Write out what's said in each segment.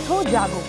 उठो जागो,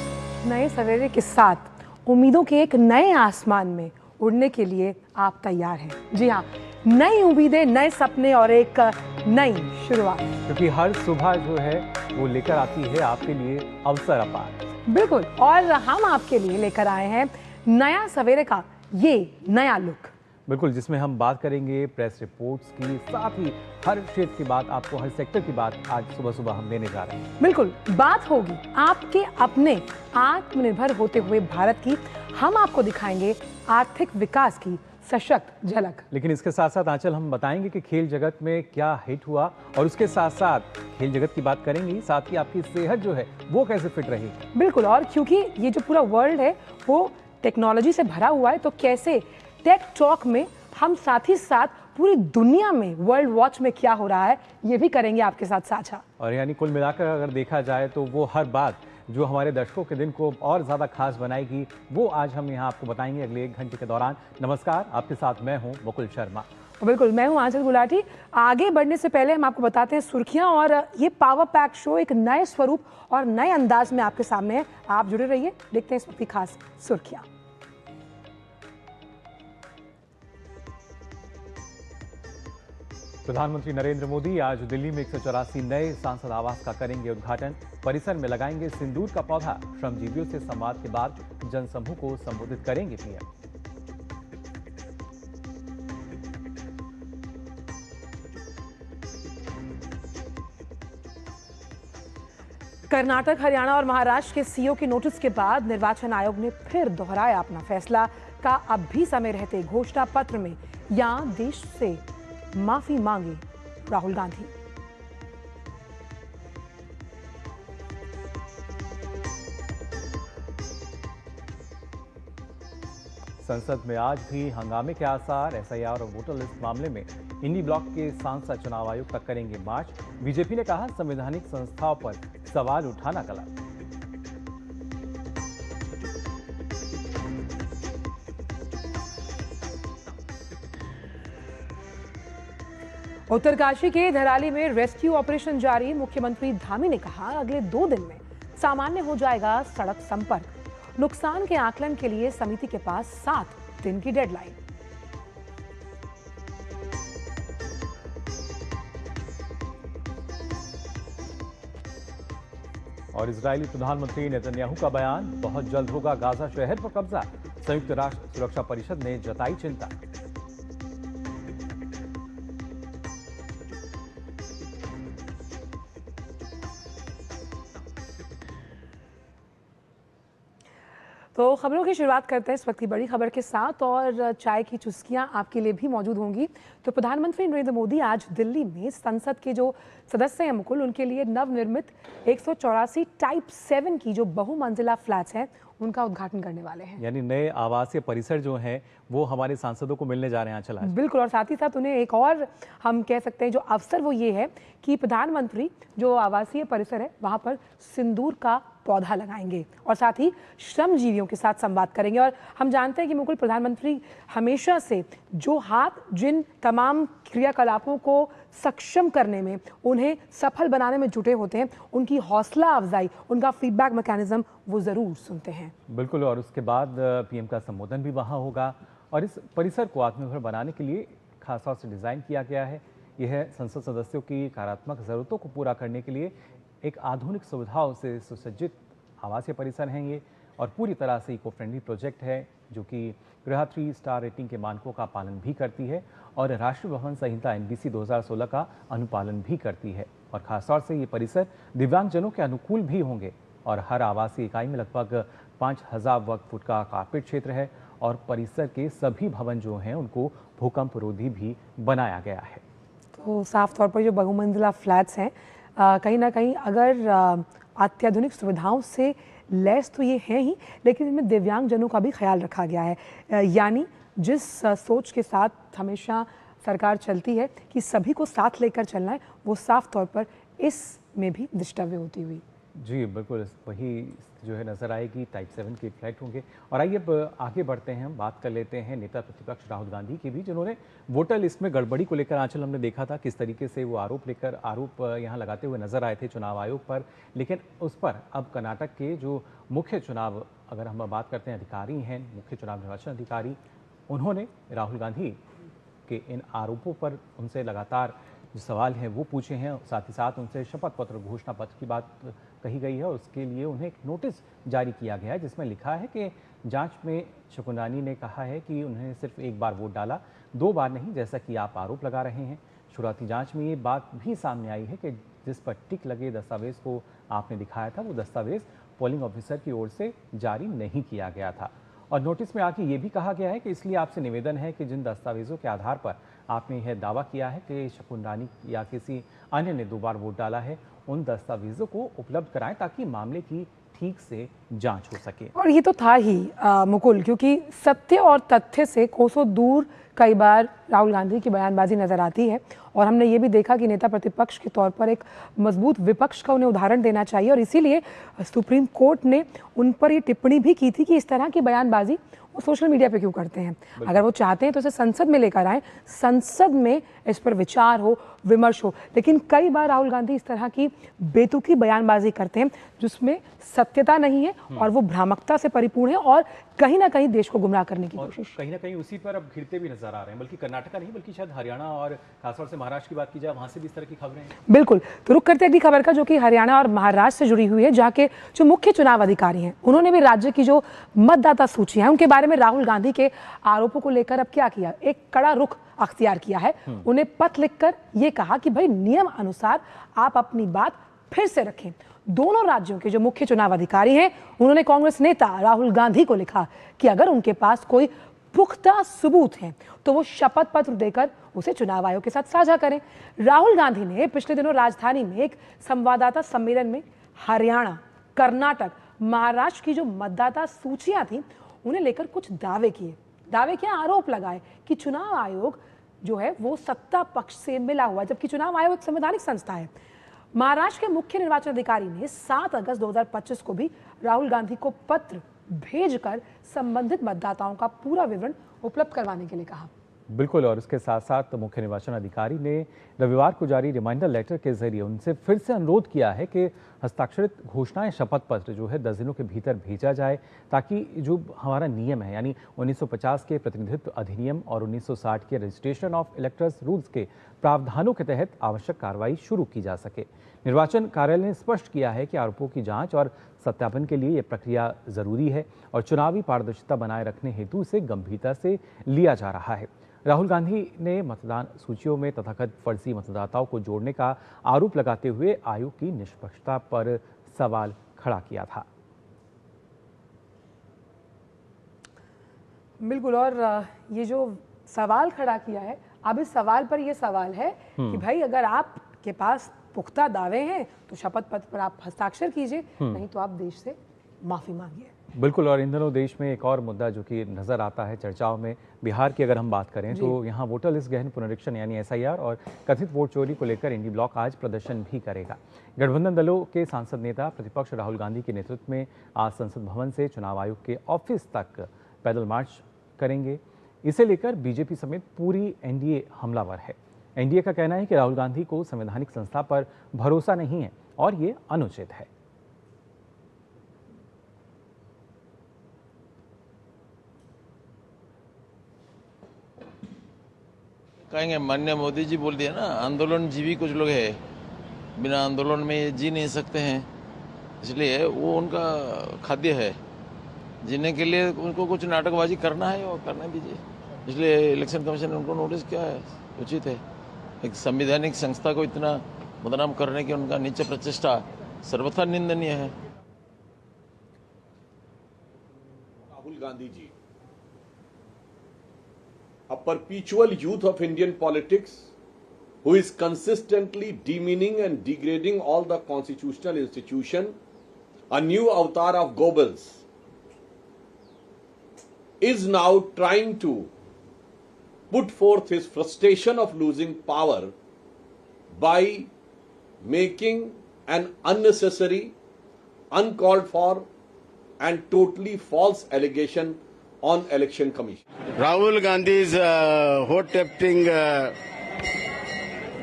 नए सवेरे के साथ उम्मीदों के एक नए आसमान में उड़ने के लिए आप तैयार हैं। जी हाँ, नई उम्मीदें, नए सपने और एक नई शुरुआत। क्योंकि हर सुबह जो है वो लेकर आती है आपके लिए अवसर अपार। बिल्कुल, और हम आपके लिए लेकर आए हैं नया सवेरे का ये नया लुक। बिल्कुल, जिसमें हम बात करेंगे प्रेस रिपोर्ट्स की, साथ ही हर क्षेत्र की बात, आपको हर सेक्टर की बात आज सुबह सुबह हम देने जा रहे हैं। बिल्कुल, बात होगी आपके अपने आत्मनिर्भर होते हुए भारत की। हम आपको दिखाएंगे आर्थिक विकास की सशक्त झलक। लेकिन इसके साथ साथ आंचल, हम बताएंगे कि खेल जगत में क्या हिट हुआ, और उसके साथ साथ खेल जगत की बात करेंगे, साथ ही आपकी सेहत जो है वो कैसे फिट रहेगी। बिल्कुल, और क्योंकि ये जो पूरा वर्ल्ड है वो टेक्नोलॉजी से भरा हुआ है, तो कैसे टेक टॉक में हम साथ ही साथ पूरी दुनिया में वर्ल्ड वॉच में क्या हो रहा है ये भी करेंगे आपके साथ साझा। और यानी कुल मिलाकर अगर देखा जाए तो वो हर बात जो हमारे दर्शकों के दिन को और ज़्यादा खास बनाएगी, वो आज हम यहाँ आपको बताएंगे अगले 1 घंटे के दौरान। नमस्कार, आपके साथ मैं हूँ मुकुल शर्मा। बिल्कुल, मैं हूँ आंचल गुलाटी। आगे बढ़ने से पहले हम आपको बताते हैं सुर्खियां, और ये पावर पैक शो एक नए स्वरूप और नए अंदाज में आपके सामने है। आप जुड़े रहिए, देखते हैं इस वक्त की खास सुर्खियां। प्रधानमंत्री नरेंद्र मोदी आज दिल्ली में 184 नए सांसद आवास का करेंगे उद्घाटन। परिसर में लगाएंगे सिंदूर का पौधा। श्रमजीवियों से संवाद के बाद जनसमूह को संबोधित करेंगे पीएम। कर्नाटक, हरियाणा और महाराष्ट्र के सीओ के नोटिस के बाद निर्वाचन आयोग ने फिर दोहराया अपना फैसला। का अब भी समय रहते घोषणा पत्र में या देश से माफी मांगे राहुल गांधी। संसद में आज भी हंगामे के आसार। एसआईआर और वोटर लिस्ट मामले में इंडी ब्लॉक के सांसद चुनाव आयोग तक करेंगे मार्च। बीजेपी ने कहा संवैधानिक संस्थाओं पर सवाल उठाना गलत। उत्तरकाशी के धराली में रेस्क्यू ऑपरेशन जारी। मुख्यमंत्री धामी ने कहा अगले 2 दिन में सामान्य हो जाएगा सड़क संपर्क। नुकसान के आकलन के लिए समिति के पास 7 दिन की डेडलाइन। और इजरायली प्रधानमंत्री नेतन्याहू का बयान, बहुत जल्द होगा गाजा शहर पर कब्जा। संयुक्त राष्ट्र सुरक्षा परिषद ने जताई चिंता। तो खबरों की शुरुआत करते हैं इस वक्त की बड़ी खबर के साथ, और चाय की चुस्कियां आपके लिए भी मौजूद होंगी। तो प्रधानमंत्री नरेंद्र मोदी आज दिल्ली में संसद के जो सदस्य हैं मुकुल, उनके लिए नवनिर्मित 184 टाइप 7 की जो बहुमंजिला फ्लैट्स हैं उनका उद्घाटन करने वाले हैं। यानी नए आवासीय परिसर जो हैं वो हमारे सांसदों को मिलने जा रहे हैं आंचल आज। बिल्कुल, और साथ ही साथ उन्हें एक और हम कह सकते हैं जो अवसर वो ये है कि प्रधानमंत्री जो आवासीय परिसर है वहाँ पर सिंदूर का पौधा लगाएंगे और साथ ही श्रमजीवियों के साथ संवाद करेंगे। और हम जानते हैं कि मुकुल, प्रधानमंत्री हमेशा से जो हाथ जिन तमाम क्रियाकलापों को सक्षम करने में, उन्हें सफल बनाने में जुटे होते हैं, उनकी हौसला अफजाई, उनका फीडबैक मैकेनिज्म वो ज़रूर सुनते हैं। बिल्कुल, और उसके बाद पीएम का संबोधन भी वहाँ होगा। और इस परिसर को आत्मनिर्भर बनाने के लिए खास तौर से डिज़ाइन किया गया है। यह संसद सदस्यों की कार्यात्मक ज़रूरतों को पूरा करने के लिए एक आधुनिक सुविधाओं से सुसज्जित आवासीय परिसर हैं ये, और पूरी तरह से इको फ्रेंडली प्रोजेक्ट है जो कि गृह 3 स्टार रेटिंग के मानकों का पालन भी करती है और राष्ट्रीय भवन संहिता NBC 2016 का अनुपालन भी करती है। और खासतौर से ये परिसर दिव्यांगजनों के अनुकूल भी होंगे। और हर आवासीय इकाई में लगभग 5000 वर्ग फुट का कारपेट क्षेत्र है, और परिसर के सभी भवन जो हैं उनको भूकंप रोधी भी बनाया गया है। तो साफ तौर पर जो बहुमंजिला फ्लैट्स हैं कहीं ना कहीं अगर अत्याधुनिक सुविधाओं से लैस तो ये हैं ही, लेकिन इनमें दिव्यांगजनों का भी ख्याल रखा गया है। यानी जिस सोच के साथ हमेशा सरकार चलती है कि सभी को साथ लेकर चलना है, वो साफ तौर पर इसमें भी दृष्टव्य होती हुई जी, बिल्कुल वही जो है नज़र आएगी, टाइप 7 के फ्लाइट होंगे। और आइए अब आगे बढ़ते हैं, हम बात कर लेते हैं नेता प्रतिपक्ष राहुल गांधी की भी, जिन्होंने वोटर लिस्ट में गड़बड़ी को लेकर आंचल हमने देखा था किस तरीके से वो आरोप यहाँ लगाते हुए नजर आए थे चुनाव आयोग पर। लेकिन उस पर अब कर्नाटक के जो मुख्य चुनाव, अगर हम बात करते हैं अधिकारी हैं, मुख्य चुनाव निर्वाचन अधिकारी, उन्होंने राहुल गांधी के इन आरोपों पर उनसे लगातार जो सवाल हैं वो पूछे हैं, साथ ही साथ उनसे शपथ पत्र घोषणा पत्र की बात कही गई है और उसके लिए उन्हें एक नोटिस जारी किया गया है जिसमें लिखा है कि जांच में शकुन ने कहा है कि उन्होंने सिर्फ एक बार वोट डाला, 2 बार नहीं, जैसा कि आप आरोप लगा रहे हैं। शुरुआती जांच में ये बात भी सामने आई है कि जिस पर टिक लगे दस्तावेज को आपने दिखाया था वो दस्तावेज पोलिंग ऑफिसर की ओर से जारी नहीं किया गया था। और नोटिस में आके ये भी कहा गया है कि इसलिए आपसे निवेदन है कि जिन दस्तावेजों के आधार पर आपने यह दावा किया है कि शकुन रानी या किसी अन्य ने 2 बार वोट डाला है, उन दस्तावेजों को उपलब्ध कराएं ताकि मामले की ठीक से जांच हो सके। और ये तो था ही मुकुल, क्योंकि सत्य और तथ्य से कोसों दूर कई बार राहुल गांधी की बयानबाजी नजर आती है। और हमने ये भी देखा कि नेता प्रतिपक्ष के तौर पर एक मजबूत विपक्ष का उन्हें उदाहरण देना चाहिए और इसीलिए सुप्रीम कोर्ट ने उन पर ये टिप्पणी भी की थी कि इस तरह की बयानबाजी वो सोशल मीडिया पे क्यों करते हैं। अगर वो चाहते हैं तो इसे संसद में लेकर आएं, संसद में इस पर विचार हो, विमर्श हो। लेकिन कई बार राहुल गांधी इस तरह की बेतुकी बयानबाजी करते हैं जिसमें सत्यता नहीं है और वो भ्रामकता से परिपूर्ण है और कहीं ना कहीं देश को गुमराह करने की कोशिश। कहीं ना कहीं उसी पर अब घिरते भी नजर आ रहे हैं, बल्कि कर्नाटक नहीं बल्कि शायद हरियाणा और खासतौर से महाराष्ट्र की बात की जाए, वहां से भी इस तरह की खबरें हैं। बिल्कुल, तो रुक करते अगली खबर का, जो कि हरियाणा और महाराष्ट्र से जुड़ी हुई है, जहाँ के जो मुख्य चुनाव अधिकारी हैं उन्होंने भी राज्य की जो मतदाता सूची है उनके बारे में राहुल गांधी के आरोपों को लेकर अब क्या किया, एक कड़ा रुख अख्तियार किया है। उन्हें पत्र लिखकर ये कहा कि भाई नियम अनुसार आप अपनी बात फिर से रखें। दोनों राज्यों के जो मुख्य चुनाव अधिकारी हैं उन्होंने कांग्रेस नेता राहुल गांधी को लिखा कि अगर उनके पास कोई पुख्ता सबूत हैं तो वो शपथ पत्र देकर उसे चुनाव आयोग के साथ साझा करें। राहुल गांधी ने पिछले दिनों राजधानी में एक संवाददाता सम्मेलन में हरियाणा, कर्नाटक, महाराष्ट्र की जो मतदाता सूचियां थी उन्हें लेकर कुछ दावे क्या आरोप लगाए कि चुनाव आयोग जो है वो सत्ता पक्ष से मिला हुआ है, जबकि चुनाव आयोग एक संवैधानिक संस्था है। महाराष्ट्र के मुख्य निर्वाचन अधिकारी ने 7 अगस्त 2025 को भी राहुल गांधी को पत्र भेजकर संबंधित मतदाताओं का पूरा विवरण उपलब्ध करवाने के लिए कहा। बिल्कुल, और इसके साथ साथ मुख्य निर्वाचन अधिकारी ने रविवार को जारी रिमाइंडर लेटर के जरिए उनसे फिर से अनुरोध किया है कि हस्ताक्षरित घोषणाएं शपथ पत्र जो है 10 दिनों के भीतर भेजा जाए, ताकि जो हमारा नियम है यानी 1950 के प्रतिनिधित्व अधिनियम और 1960 के रजिस्ट्रेशन ऑफ इलेक्टर्स रूल्स के प्रावधानों के तहत आवश्यक कार्रवाई शुरू की जा सके। निर्वाचन कार्यालय ने स्पष्ट किया है कि आरोपों की जांच और सत्यापन के लिए यह प्रक्रिया जरूरी है और चुनावी पारदर्शिता बनाए रखने हेतु इसे गंभीरता से लिया जा रहा है। राहुल गांधी ने मतदान सूचियों में तथाकथित फर्जी मतदाताओं को जोड़ने का आरोप लगाते हुए आयोग की निष्पक्षता पर सवाल खड़ा किया था। बिल्कुल, और ये जो सवाल खड़ा किया है, अब इस सवाल पर यह सवाल है कि भाई अगर आपके पास पुख्ता दावे हैं तो शपथ पत्र पर आप हस्ताक्षर कीजिए, नहीं तो आप देश से माफी मांगिए। बिल्कुल, और इन दिनों देश में एक और मुद्दा जो कि नजर आता है चर्चाओं में, बिहार की अगर हम बात करें तो यहाँ वोटर लिस्ट गहन पुनरीक्षण यानी SIR और कथित वोट चोरी को लेकर इंडी ब्लॉक आज प्रदर्शन भी करेगा। गठबंधन दलों के सांसद नेता प्रतिपक्ष राहुल गांधी के नेतृत्व में आज संसद भवन से चुनाव आयोग के ऑफिस तक पैदल मार्च करेंगे। इसे लेकर बीजेपी समेत पूरी NDA हमलावर है। NDA का कहना है कि राहुल गांधी को संवैधानिक संस्था पर भरोसा नहीं है और ये अनुचित है। कहेंगे माननीय मोदी जी बोल दिया ना, आंदोलन जीवी कुछ लोग हैं, बिना आंदोलन में ये जी नहीं सकते हैं, इसलिए वो उनका खाद्य है। जीने के लिए उनको कुछ नाटकबाजी करना है और करने दीजिए। इसलिए इलेक्शन कमीशन ने उनको नोटिस किया है, उचित है। एक संवैधानिक संस्था को इतना बदनाम करने की उनका नीच प्रचेष्टा सर्वथा निंदनीय है। Rahul Gandhi ji, a perpetual youth of Indian politics who is consistently demeaning and degrading all the constitutional institution, a new avatar of Goebbels, is now trying to put forth his frustration of losing power by making an unnecessary uncalled for and totally false allegation on Election Commission. Rahul Gandhi's vote thefting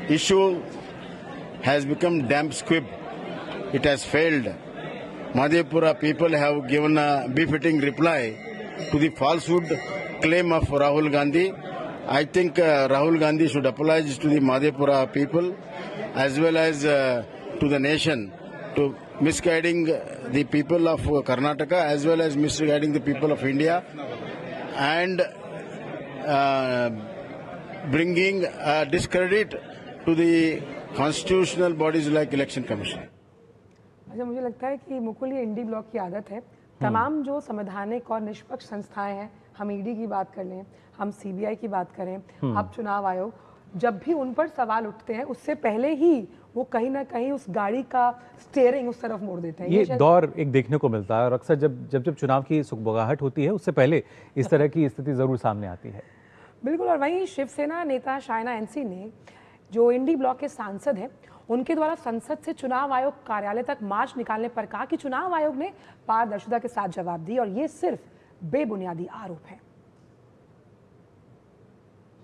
issue has become damp squib. It has failed. Madhepura people have given a befitting reply to the falsehood claim of Rahul Gandhi. I think Rahul Gandhi should apologize to the Madhepura people as well as to the nation to misguiding the people of Karnataka as well as misguiding the people of India and bringing discredit to the constitutional bodies like Election Commission. अच्छा, मुझे लगता है कि मुकुल ये इंडी block की आदत है। तमाम जो संवैधानिक और निष्पक्ष संस्थाएं हैं, हम ईडी की बात कर लें, हम सीबीआई की बात करें, अब चुनाव आयोग, जब भी उन पर सवाल उठते हैं उससे पहले ही वो कहीं ना कहीं उस गाड़ी का स्टीयरिंग उस तरफ मोड़ देते हैं। ये दौर एक देखने को मिलता है और अक्सर जब चुनाव की सुगबुगाहट होती है उससे पहले इस तरह की स्थिति जरूर सामने आती है। बिल्कुल। और वहीं शिवसेना नेता शायना एनसी ने, जो इंडी ब्लॉक के सांसद हैं, उनके द्वारा संसद से चुनाव आयोग कार्यालय तक मार्च निकालने पर कहा कि चुनाव आयोग ने पारदर्शिता के साथ जवाब दी और ये सिर्फ बेबुनियादी आरोप है।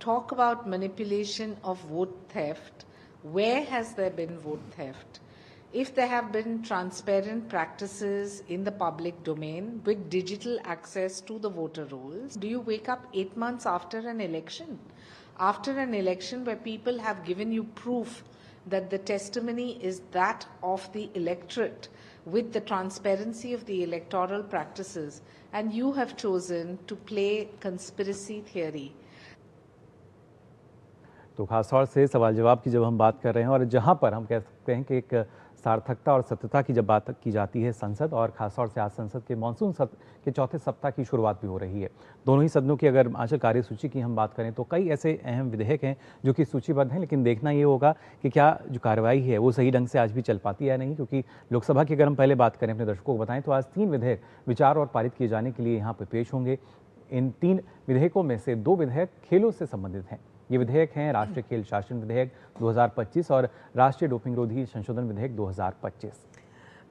Talk about manipulation of vote theft. Where has there been vote theft? If there have been transparent practices in the public domain with digital access to the voter rolls, do you wake up 8 months after an election? After an election where people have given you proof that the testimony is that of the electorate with the transparency of the electoral practices, and you have chosen to play conspiracy theory. तो खासतौर से सवाल जवाब की जब हम बात कर रहे हैं और जहां पर हम कह सकते हैं कि एक सार्थकता और सत्यता की जब बात की जाती है संसद, और खासतौर से आज संसद के मानसून सत्र के चौथे सप्ताह की शुरुआत भी हो रही है। दोनों ही सदनों की अगर आंचल कार्यसूची की हम बात करें तो कई ऐसे अहम विधेयक हैं जो कि सूचीबद्ध हैं, लेकिन देखना ये होगा कि क्या जो कार्रवाई है वो सही ढंग से आज भी चल पाती है या नहीं, क्योंकि लोकसभा की अगर हम पहले बात करें अपने दर्शकों को बताएं तो आज 3 विधेयक विचार और पारित किए जाने के लिए यहाँ पर पेश होंगे। इन 3 विधेयकों में से 2 विधेयक खेलों से संबंधित हैं। ये विधेयक हैं राष्ट्रीय खेल शासन विधेयक 2025 और राष्ट्रीय डोपिंग रोधी संशोधन विधेयक 2025।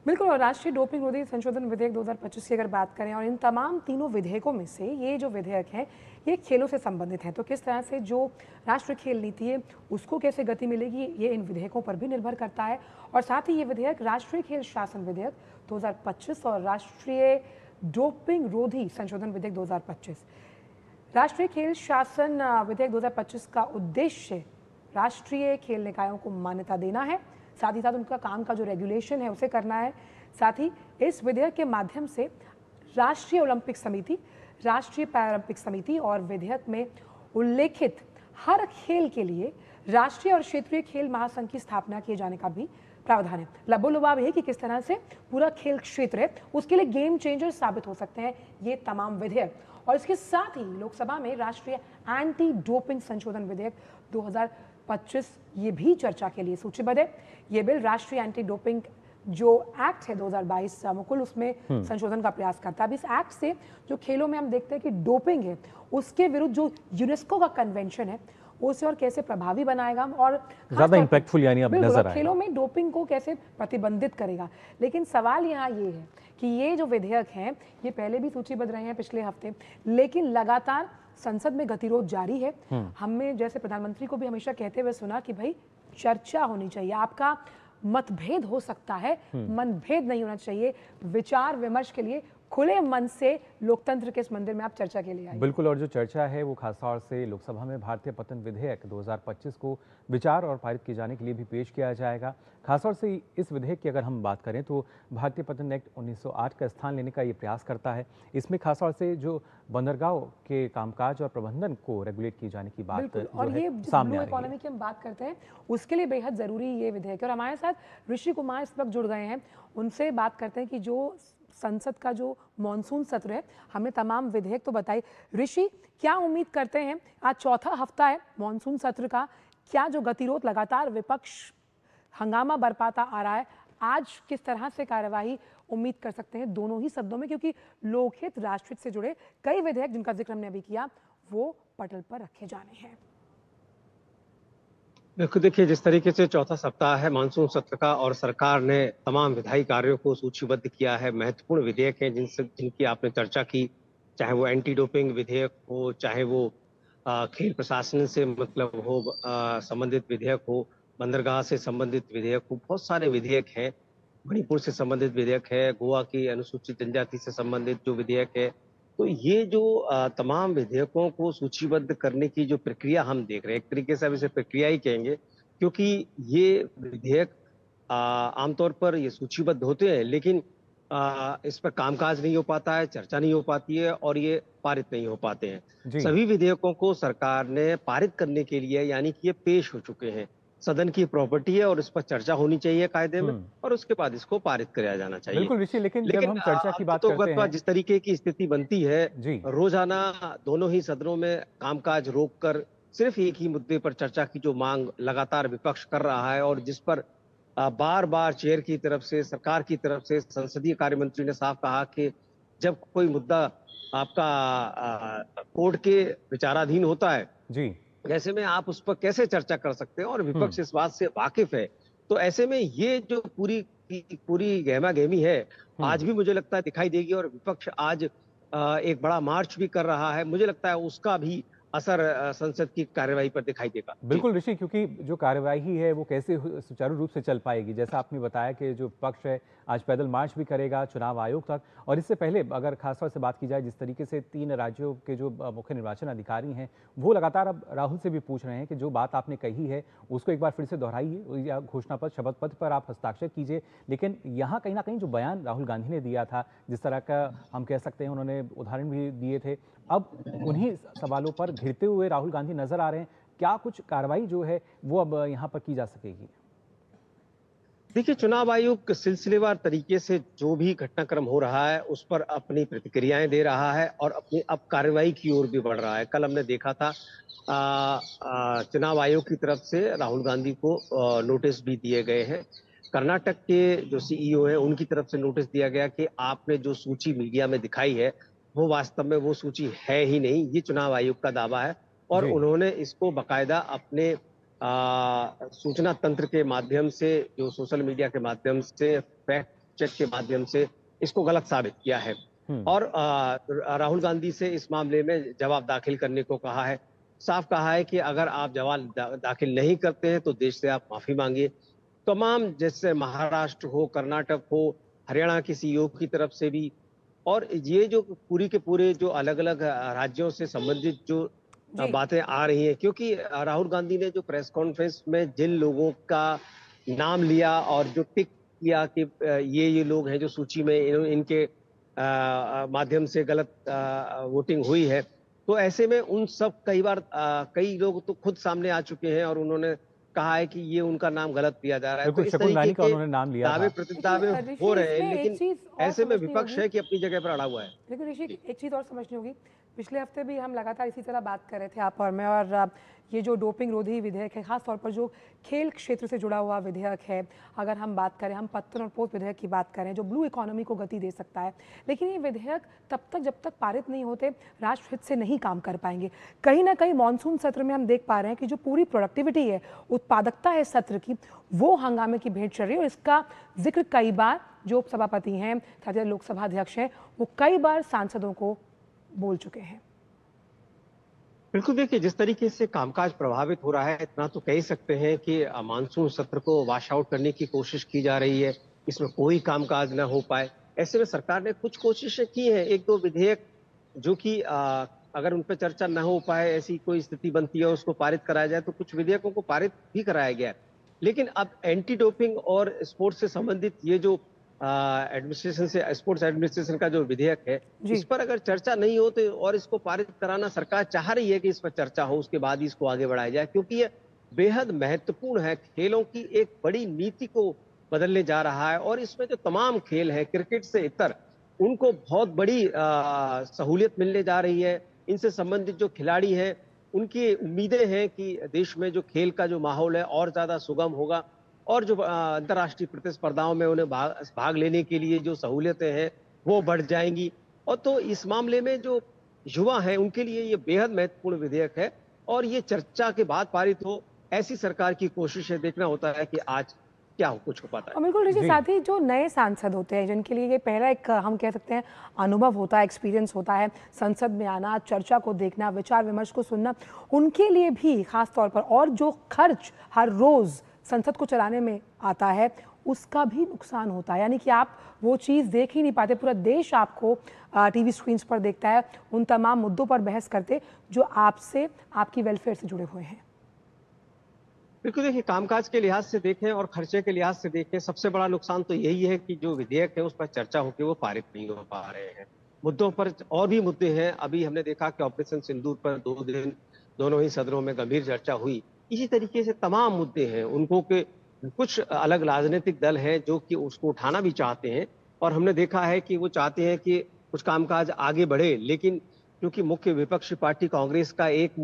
बिल्कुल। और राष्ट्रीय डोपिंग रोधी संशोधन विधेयक 2025 की अगर बात करें और इन तमाम तीनों विधेयकों में से ये जो विधेयक हैं ये खेलों से संबंधित हैं, तो किस तरह से जो राष्ट्रीय खेल नीति है उसको कैसे गति मिलेगी ये इन विधेयकों पर भी निर्भर करता है। और साथ ही ये विधेयक राष्ट्रीय खेल शासन विधेयक 2025 और राष्ट्रीय डोपिंग रोधी संशोधन विधेयक 2025। राष्ट्रीय खेल शासन विधेयक 2025 का उद्देश्य राष्ट्रीय खेल निकायों को मान्यता देना है, साथ ही साथ उनका काम का जो रेगुलेशन है उसे करना है। साथ ही इस विधेयक के माध्यम से राष्ट्रीय ओलंपिक समिति, राष्ट्रीय पैरालंपिक समिति और विधेयक में उल्लेखित हर खेल के लिए राष्ट्रीय और क्षेत्रीय खेल महासंघ की स्थापना किए जाने का भी प्रावधान है। लबोलुबाब है कि किस तरह से पूरा खेल क्षेत्र है उसके लिए गेम चेंजर साबित हो सकते हैं ये तमाम विधेयक। और इसके साथ ही लोकसभा में राष्ट्रीय एंटी डोपिंग संशोधन विधेयक 2025 ये भी चर्चा के लिए सूचीबद्ध है। ये बिल राष्ट्रीय एंटी डोपिंग जो एक्ट है 2022 मुकुल उसमें संशोधन का प्रयास करता है। अब इस एक्ट से जो खेलों में हम देखते हैं कि डोपिंग है उसके विरुद्ध जो यूनेस्को का कन्वेंशन है उसे और कैसे प्रभावी बनाएगा और ज्यादा इंपैक्टफुल यानी अब नजर आएगा, खेलों में डोपिंग को कैसे प्रतिबंधित करेगा। लेकिन सवाल यहाँ ये है कि ये जो विधेयक हैं ये पहले भी सूचीबद्ध रहे हैं पिछले हफ्ते, लेकिन लगातार संसद में गतिरोध जारी है। हमने जैसे प्रधानमंत्री को भी हमेशा कहते हुए सुना कि भाई चर्चा होनी चाहिए, आपका मतभेद हो सकता है, मनभेद नहीं होना चाहिए, विचार विमर्श के लिए खुले मन से लोकतंत्र के इस मंदिर में आप चर्चा के लिए आए। बिल्कुल। और जो चर्चा है वो खासतौर से लोकसभा में भारतीय पतन विधेयक 2025 को विचार और पारित किए जाने के लिए भी पेश किया जाएगा। खासतौर से इस विधेयक की अगर हम बात करें तो भारतीय पतन एक्ट 1908 का स्थान लेने का ये प्रयास करता है। इसमें खासतौर से जो बंदरगाह के कामकाज और प्रबंधन को रेगुलेट किए जाने की बात और ये सामने ब्लू इकोनॉमी की हम बात करते हैं उसके लिए बेहद जरूरी ये विधेयक है। और हमारे साथ ऋषि कुमार इस वक्त जुड़ गए हैं, उनसे बात करते हैं कि जो संसद का जो मॉनसून सत्र है हमने तमाम विधेयक तो बताई। ऋषि, क्या उम्मीद करते हैं, आज चौथा हफ्ता है मॉनसून सत्र का, क्या जो गतिरोध लगातार विपक्ष हंगामा बरपाता आ रहा है, आज किस तरह से कार्यवाही उम्मीद कर सकते हैं दोनों ही सदनों में, क्योंकि लोकहित राष्ट्रहित से जुड़े कई विधेयक जिनका जिक्र हमने अभी किया वो पटल पर रखे जाने हैं। बिल्कुल, देखिए जिस तरीके से चौथा सप्ताह है मानसून सत्र का और सरकार ने तमाम विधायी कार्यों को सूचीबद्ध किया है, महत्वपूर्ण विधेयक हैं जिनकी आपने चर्चा की, चाहे वो एंटी डोपिंग विधेयक हो, चाहे वो खेल प्रशासन से मतलब हो, संबंधित विधेयक हो, बंदरगाह से संबंधित विधेयक हो, बहुत सारे विधेयक हैं। मणिपुर से संबंधित विधेयक है, गोवा की अनुसूचित जनजाति से संबंधित जो विधेयक है। तो ये जो तमाम विधेयकों को सूचीबद्ध करने की जो प्रक्रिया हम देख रहे हैं, एक तरीके से हम इसे प्रक्रिया ही कहेंगे, क्योंकि ये विधेयक आमतौर पर ये सूचीबद्ध होते हैं, लेकिन इस पर कामकाज नहीं हो पाता है, चर्चा नहीं हो पाती है और ये पारित नहीं हो पाते हैं। जी। सभी विधेयकों को सरकार ने पारित करने के लिए यानी कि ये पेश हो चुके हैं। सदन की प्रॉपर्टी है और इस पर चर्चा होनी चाहिए कायदे में और उसके बाद इसको पारित किया जाना चाहिए। बिल्कुल ऋषि, लेकिन जब लेकिन हम चर्चा की बात तो करते हैं, जिस तरीके की स्थिति बनती है, जी। रोजाना दोनों ही सदनों में कामकाज रोककर सिर्फ एक ही मुद्दे पर चर्चा की जो मांग लगातार विपक्ष कर रहा है और जिस पर बार बार चेयर की तरफ से, सरकार की तरफ से संसदीय कार्य मंत्री ने साफ कहा कि जब कोई मुद्दा आपका कोर्ट के विचाराधीन होता है, जी। ऐसे में आप उस पर कैसे चर्चा कर सकते हैं और विपक्ष इस बात से वाकिफ है। तो ऐसे में ये जो पूरी की पूरी गहमा-गहमी है, आज भी मुझे लगता है दिखाई देगी और विपक्ष आज एक बड़ा मार्च भी कर रहा है। मुझे लगता है उसका भी असर संसद की कार्यवाही पर दिखाई देगा। जी। बिल्कुल ऋषि, क्योंकि जो कार्यवाही है वो कैसे सुचारू रूप से चल पाएगी, जैसा आपने बताया कि जो पक्ष है आज पैदल मार्च भी करेगा चुनाव आयोग तक। और इससे पहले अगर खासतौर से बात की जाए, जिस तरीके से 3 राज्यों के जो मुख्य निर्वाचन अधिकारी हैं वो लगातार अब राहुल से भी पूछ रहे हैं कि जो बात आपने कही है उसको एक बार फिर से दोहराइए या घोषणा पत्र, शपथ पत्र पर आप हस्ताक्षर कीजिए। लेकिन यहाँ कहीं ना कहीं जो बयान राहुल गांधी ने दिया था, जिस तरह का हम कह सकते हैं, उन्होंने उदाहरण भी दिए थे, अब उन्हीं सवालों पर घिरते हुए राहुल गांधी नजर आ रहे हैं। क्या कुछ कार्रवाई जो है वो अब यहाँ पर की जा सकेगी? देखिए, चुनाव आयोग सिलसिलेवार तरीके से जो भी घटनाक्रम हो रहा है उस पर अपनी प्रतिक्रियाएं दे रहा है और अपनी अब कार्रवाई की ओर भी बढ़ रहा है। कल हमने देखा था चुनाव आयोग की तरफ से राहुल गांधी को नोटिस भी दिए गए हैं। कर्नाटक के जो सीईओ है उनकी तरफ से नोटिस दिया गया कि आपने जो सूची मीडिया में दिखाई है वो वास्तव में वो सूची है ही नहीं, ये चुनाव आयोग का दावा है और उन्होंने इसको बकायदा अपने सूचना तंत्र के माध्यम से, जो सोशल मीडिया के माध्यम से, फैक्ट चेक के माध्यम से इसको गलत साबित किया है और राहुल गांधी से इस मामले में जवाब दाखिल करने को कहा है। साफ कहा है कि अगर आप जवाब दाखिल नहीं करते हैं तो देश से आप माफी मांगिए। तमाम, जैसे महाराष्ट्र हो, कर्नाटक हो, हरियाणा की सीईओ की तरफ से भी, और ये जो पूरी के पूरे जो अलग अलग राज्यों से संबंधित जो बातें आ रही हैं, क्योंकि राहुल गांधी ने जो प्रेस कॉन्फ्रेंस में जिन लोगों का नाम लिया और जो टिक किया कि ये लोग हैं जो सूची में इनके माध्यम से गलत वोटिंग हुई है, तो ऐसे में उन सब कई लोग तो खुद सामने आ चुके हैं और उन्होंने कहा है कि ये उनका नाम गलत लिया जा रहा है। तो इस तरीके के उन्होंने नाम लिया दावे था। प्रतिदावे हो रहे हैं, लेकिन ऐसे में विपक्ष है कि अपनी जगह पर अड़ा हुआ है। लेकिन ऋषि, एक चीज़ और समझनी होगी, पिछले हफ्ते भी हम लगातार इसी तरह बात कर रहे थे आप और मैं, और ये जो डोपिंग रोधी विधेयक है, खास तौर पर जो खेल क्षेत्र से जुड़ा हुआ विधेयक है, अगर हम बात करें, हम पत्तन और पोत विधेयक की बात करें जो ब्लू इकोनॉमी को गति दे सकता है, लेकिन ये विधेयक तब तक जब तक पारित नहीं होते राष्ट्रहित से नहीं काम कर पाएंगे। कहीं ना कहीं मानसून सत्र में हम देख पा रहे हैं कि जो पूरी प्रोडक्टिविटी है, उत्पादकता है सत्र की, वो हंगामे की भेंट चढ़ रही है और इसका जिक्र कई बार जो सभापति हैं, साथ ही लोकसभा अध्यक्ष हैं, वो कई बार सांसदों को बोल चुके हैं। बिल्कुल, देखिए जिस तरीके से कामकाज प्रभावित हो रहा है, इतना तो कह ही सकते हैं कि मानसून सत्र को वॉश आउट करने की कोशिश की जा रही है, इसमें कोई कामकाज न हो पाए। ऐसे में सरकार ने कुछ कोशिशें की हैं, एक दो विधेयक जो कि अगर उन पर चर्चा न हो पाए, ऐसी कोई स्थिति बनती है, उसको पारित कराया जाए, तो कुछ विधेयकों को पारित भी कराया गया है। लेकिन अब एंटी डोपिंग और स्पोर्ट्स से संबंधित ये जो एडमिनिस्ट्रेशन से, स्पोर्ट्स एडमिनिस्ट्रेशन का जो विधेयक है, इस पर अगर चर्चा नहीं हो तो, और इसको पारित कराना सरकार चाह रही है कि इस पर चर्चा हो, उसके बाद ही इसको आगे बढ़ाया जाए, क्योंकि ये बेहद महत्वपूर्ण है। खेलों की एक बड़ी नीति को बदलने जा रहा है और इसमें जो तमाम खेल हैं, क्रिकेट से इतर, उनको बहुत बड़ी सहूलियत मिलने जा रही है। इनसे संबंधित जो खिलाड़ी हैं उनकी उम्मीदें हैं कि देश में जो खेल का जो माहौल है और ज्यादा सुगम होगा और जो अंतर्राष्ट्रीय प्रतिस्पर्धाओं में उन्हें भाग लेने के लिए जो सहूलियतें हैं वो बढ़ जाएंगी। और तो इस मामले में जो युवा हैं उनके लिए ये बेहद महत्वपूर्ण विधेयक है और ये चर्चा के बाद पारित हो ऐसी सरकार की कोशिश है, देखना होता है कि आज क्या कुछ हो पाता है। और बिल्कुल ऋषि, जी। साथ ही जो नए सांसद होते हैं जिनके लिए ये पहला एक हम कह सकते हैं अनुभव होता है, एक्सपीरियंस होता है, संसद में आना, चर्चा को देखना, विचार विमर्श को सुनना, उनके लिए भी खास तौर पर, और जो खर्च हर रोज संसद को चलाने में आता है उसका भी नुकसान होता है। यानी कि आप वो चीज़ देख ही नहीं पाते, पूरा देश आपको टीवी स्क्रीन्स पर देखता है उन तमाम मुद्दों पर बहस करते जो आपसे, आपकी वेलफेयर से जुड़े हुए हैं। बिल्कुल, देखिए कामकाज के लिहाज से देखें और खर्चे के लिहाज से देखें, सबसे बड़ा नुकसान तो यही है कि जो विधेयक है उस पर चर्चा होकर वो पारित नहीं हो पा रहे हैं। मुद्दों पर और भी मुद्दे हैं। अभी हमने देखा कि ऑपरेशन सिंदूर पर 2 दिन दोनों ही सदनों में गंभीर चर्चा हुई। इसी तरीके से तमाम मुद्दे हैं उनको के कुछ अलग राजनीतिक दल हैं जो कि उसको उठाना भी चाहते हैं, और हमने देखा है कि वो चाहते हैं कि कुछ कामकाज आगे बढ़े, लेकिन क्योंकि मुख्य विपक्षी पार्टी कांग्रेस का एक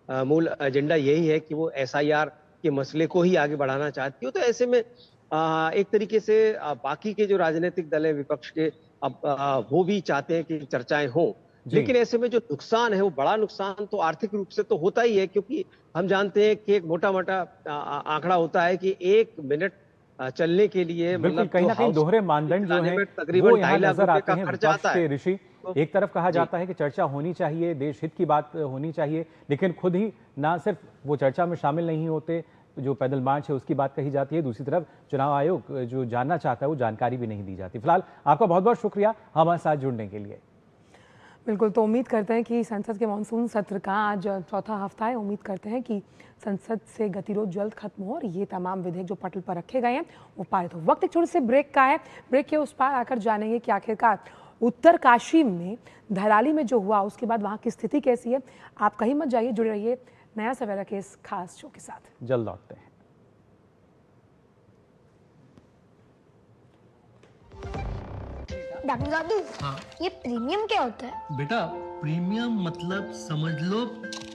मूल एजेंडा यही है कि वो एसआईआर के मसले को ही आगे बढ़ाना चाहती हो, तो ऐसे में एक तरीके से बाकी के जो राजनीतिक दल है विपक्ष के, अब वो भी चाहते हैं कि चर्चाएं हों, लेकिन ऐसे में जो नुकसान है वो बड़ा नुकसान तो आर्थिक रूप से तो होता ही है, क्योंकि हम जानते हैं कि एक मोटा आंकड़ा होता है कि 1 मिनट चलने के लिए बिल्कुल, मतलब कहीं ना कहीं दोहरे मानदंड जो हैं वो यहाँ नजर आते हैं विपक्ष के ऋषि। एक तरफ कहा जाता है कि चर्चा होनी चाहिए, देश हित की बात होनी चाहिए, लेकिन खुद ही ना सिर्फ वो चर्चा में शामिल नहीं होते, जो पैदल मार्च है उसकी बात कही जाती है, दूसरी तरफ चुनाव आयोग जो जानना चाहता है वो जानकारी भी नहीं दी जाती। फिलहाल आपका बहुत बहुत शुक्रिया हमारे साथ जुड़ने के लिए। बिल्कुल, तो उम्मीद करते हैं कि संसद के मानसून सत्र का आज चौथा हफ्ता है। उम्मीद करते हैं कि संसद से गतिरोध जल्द खत्म हो और ये तमाम विधेयक जो पटल पर रखे गए हैं वो पारित हो। वक्त एक छोटे से ब्रेक का है। ब्रेक के उस पार आकर जानेंगे कि आखिरकार उत्तरकाशी में धराली में जो हुआ उसके बाद वहाँ की स्थिति कैसी है। आप कहीं मत जाइए, जुड़े रहिए नया सवेरा के इस खास शो के साथ। जल्द लौटते हैं। दादू दादू, ये प्रीमियम क्या होता है? बेटा प्रीमियम मतलब समझ लो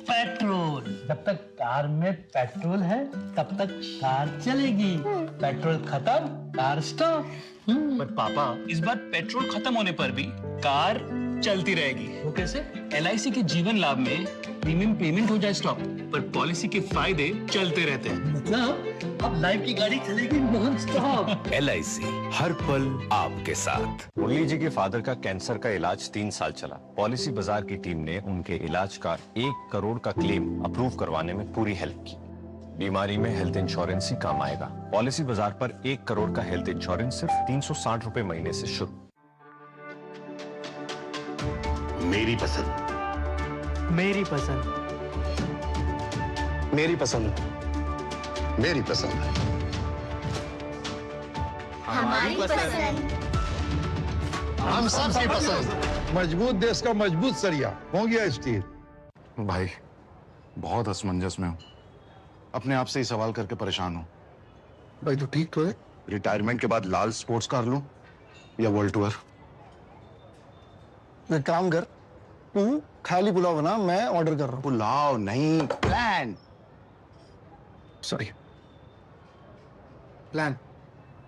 पेट्रोल। जब तक कार में पेट्रोल है तब तक कार चलेगी, पेट्रोल खत्म कार स्टॉप। पर पापा इस बार पेट्रोल खत्म होने पर भी कार चलती रहेगी। वो कैसे? LIC के जीवन लाभ में प्रीमियम पेमेंट हो जाए स्टॉप, पर पॉलिसी के फायदे चलते रहते हैं। मतलब अब लाइफ की गाड़ी चलेगी नॉन स्टॉप। LIC हर पल आपके साथ। मुरली जी के फादर का कैंसर का इलाज 3 साल चला। पॉलिसी बाजार की टीम ने उनके इलाज का 1 करोड़ का क्लेम अप्रूव करवाने में पूरी हेल्प की। बीमारी में हेल्थ इंश्योरेंस ही काम आएगा। पॉलिसी बाजार पर 1 करोड़ का हेल्थ इंश्योरेंस सिर्फ 360 रुपए महीने से शुरू। मेरी पसंद, मेरी पसंद, मेरी पसंद, मेरी पसंद, हमारी पसंद, हम सबकी पसंद। मजबूत देश का मजबूत सरिया हो गया स्टील। भाई बहुत असमंजस में हूँ, अपने आप से ही सवाल करके परेशान हूँ। भाई तू ठीक तो है? रिटायरमेंट के बाद लाल स्पोर्ट्स कार लूं या वर्ल्ड टूर? मैं काम कर, तू खाली पुलाव बना, मैं ऑर्डर कर रहा हूँ। पुलाव नहीं, plan. Sorry, plan.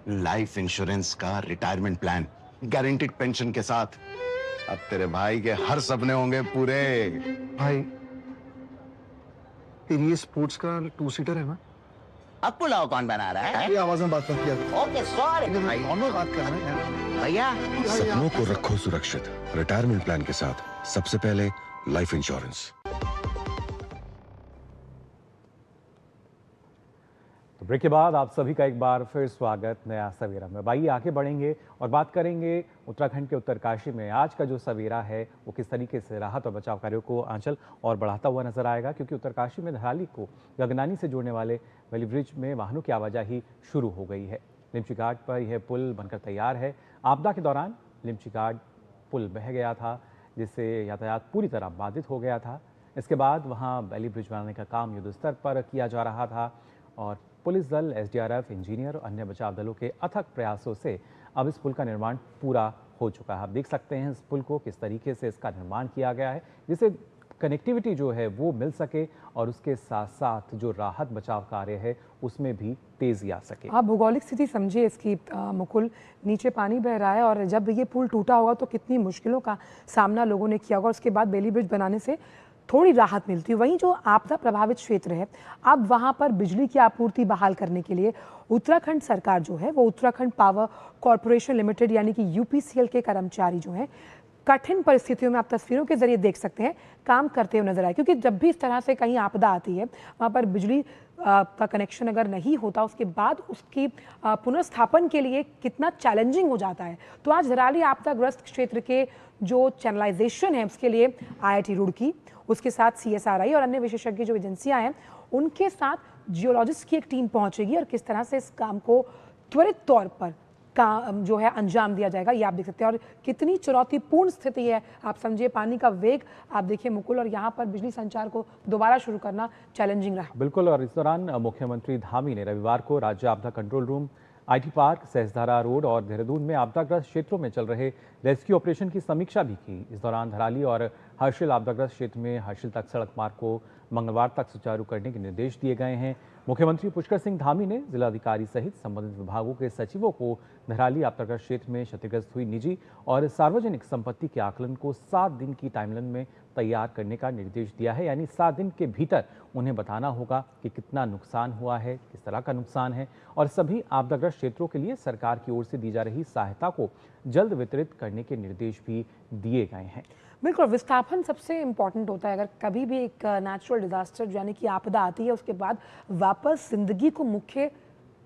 Life insurance का रिटायरमेंट प्लान, गारंटीड पेंशन के साथ। अब तेरे भाई के हर सपने होंगे पूरे। भाई तेरी ये स्पोर्ट्स का 2 सीटर है ना? अब पुलाव कौन बना रहा है? ये आवाज में बात मत किया। ओके सॉरी दोनों बात कर रहे हैं भैया। सपनों को रखो सुरक्षित रिटायरमेंट प्लान के साथ। सबसे पहले लाइफ इंश्योरेंस। तो ब्रेक के बाद आप सभी का एक बार फिर स्वागत नया सवेरा में। आइए आगे बढ़ेंगे और बात करेंगे उत्तराखंड के उत्तरकाशी में आज का जो सवेरा है वो किस तरीके से राहत और बचाव कार्यों को आंचल और बढ़ाता हुआ नजर आएगा, क्योंकि उत्तरकाशी में धराली को गगनानी से जोड़ने वाले वैली ब्रिज में वाहनों की आवाजाही शुरू हो गई है। लिमची घाट पर यह पुल बनकर तैयार है। आपदा के दौरान लिमची घाट पुल बह गया था, जिससे यातायात पूरी तरह बाधित हो गया था। इसके बाद वहाँ वैली ब्रिज बनाने का काम युद्ध स्तर पर किया जा रहा था और पुलिस दल, SDRF, इंजीनियर और अन्य बचाव दलों के अथक प्रयासों से अब इस पुल का निर्माण पूरा हो चुका है। आप देख सकते हैं इस पुल को किस तरीके से इसका निर्माण किया गया है, जिससे कनेक्टिविटी जो है वो मिल सके और उसके साथ साथ जो राहत बचाव कार्य है उसमें भी तेजी आ सके। आप भौगोलिक स्थिति समझिए इसकी मुकुल, नीचे पानी बह रहा है और जब ये पुल टूटा होगा तो कितनी मुश्किलों का सामना लोगों ने किया होगा। उसके बाद बेली ब्रिज बनाने से थोड़ी राहत मिलती है। वहीं जो आपदा प्रभावित क्षेत्र है, अब वहां पर बिजली की आपूर्ति बहाल करने के लिए उत्तराखंड सरकार जो है वो उत्तराखंड पावर कॉरपोरेशन लिमिटेड यानी कि यूपीसीएल के कर्मचारी जो हैं कठिन परिस्थितियों में आप तस्वीरों के जरिए देख सकते हैं काम करते हुए नजर आए, क्योंकि जब भी इस तरह से कहीं आपदा आती है वहाँ पर बिजली का कनेक्शन अगर नहीं होता उसके बाद उसकी पुनर्स्थापन के लिए कितना चैलेंजिंग हो जाता है। तो आज धराली आपदाग्रस्त क्षेत्र के जो चैनलाइजेशन है उसके लिए IIT रुड़की, उसके साथ CSRI और अन्य विशेषज्ञ जो एजेंसियां हैं उनके साथ जियोलॉजिस्ट की एक टीम पहुंचेगी और किस तरह से इस काम को त्वरित तौर पर का जो है अंजाम दिया जाएगा ये आप देख सकते हैं। और कितनी चुनौतीपूर्ण स्थिति है, आप समझिए पानी का वेग आप देखिए मुकुल, और यहाँ पर बिजली संचार को दोबारा शुरू करना चैलेंजिंग रहा। बिल्कुल, और इस दौरान मुख्यमंत्री धामी ने रविवार को राज्य आपदा control room, IT park, Sahastradhara road और देहरादून में आपदाग्रस्त क्षेत्रों में चल रहे रेस्क्यू ऑपरेशन की समीक्षा भी की। इस दौरान धराली और हर्षिल आपदाग्रस्त क्षेत्र में हर्षिल तक सड़क मार्ग को मंगलवार तक सुचारू करने के निर्देश दिए गए हैं। मुख्यमंत्री पुष्कर सिंह धामी ने जिलाधिकारी सहित संबंधित विभागों के सचिवों को धराली आपदाग्रस्त क्षेत्र में क्षतिग्रस्त हुई निजी और सार्वजनिक संपत्ति के आकलन को 7 दिन की टाइमलाइन में तैयार करने का निर्देश दिया है। यानी 7 दिन के भीतर उन्हें बताना होगा कि कितना नुकसान हुआ है, किस तरह का नुकसान है, और सभी आपदाग्रस्त क्षेत्रों के लिए सरकार की ओर से दी जा रही सहायता को जल्द वितरित करने के निर्देश भी दिए गए हैं। बिल्कुल, विस्थापन सबसे इम्पॉर्टेंट होता है। अगर कभी भी एक नेचुरल डिजास्टर यानी कि आपदा आती है उसके बाद वापस जिंदगी को मुख्य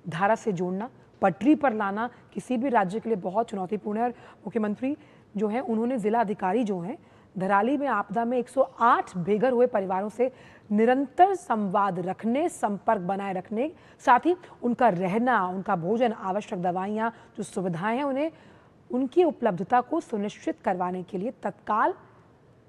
धारा से जोड़ना, पटरी पर लाना किसी भी राज्य के लिए बहुत चुनौतीपूर्ण है। और मुख्यमंत्री जो है उन्होंने जिला अधिकारी जो हैं धराली में आपदा में 108 बेघर हुए परिवारों से निरंतर संवाद रखने, संपर्क बनाए रखने, साथ ही उनका रहना, उनका भोजन, आवश्यक दवाइयाँ, जो सुविधाएं हैं उन्हें उनकी उपलब्धता को सुनिश्चित करवाने के लिए तत्काल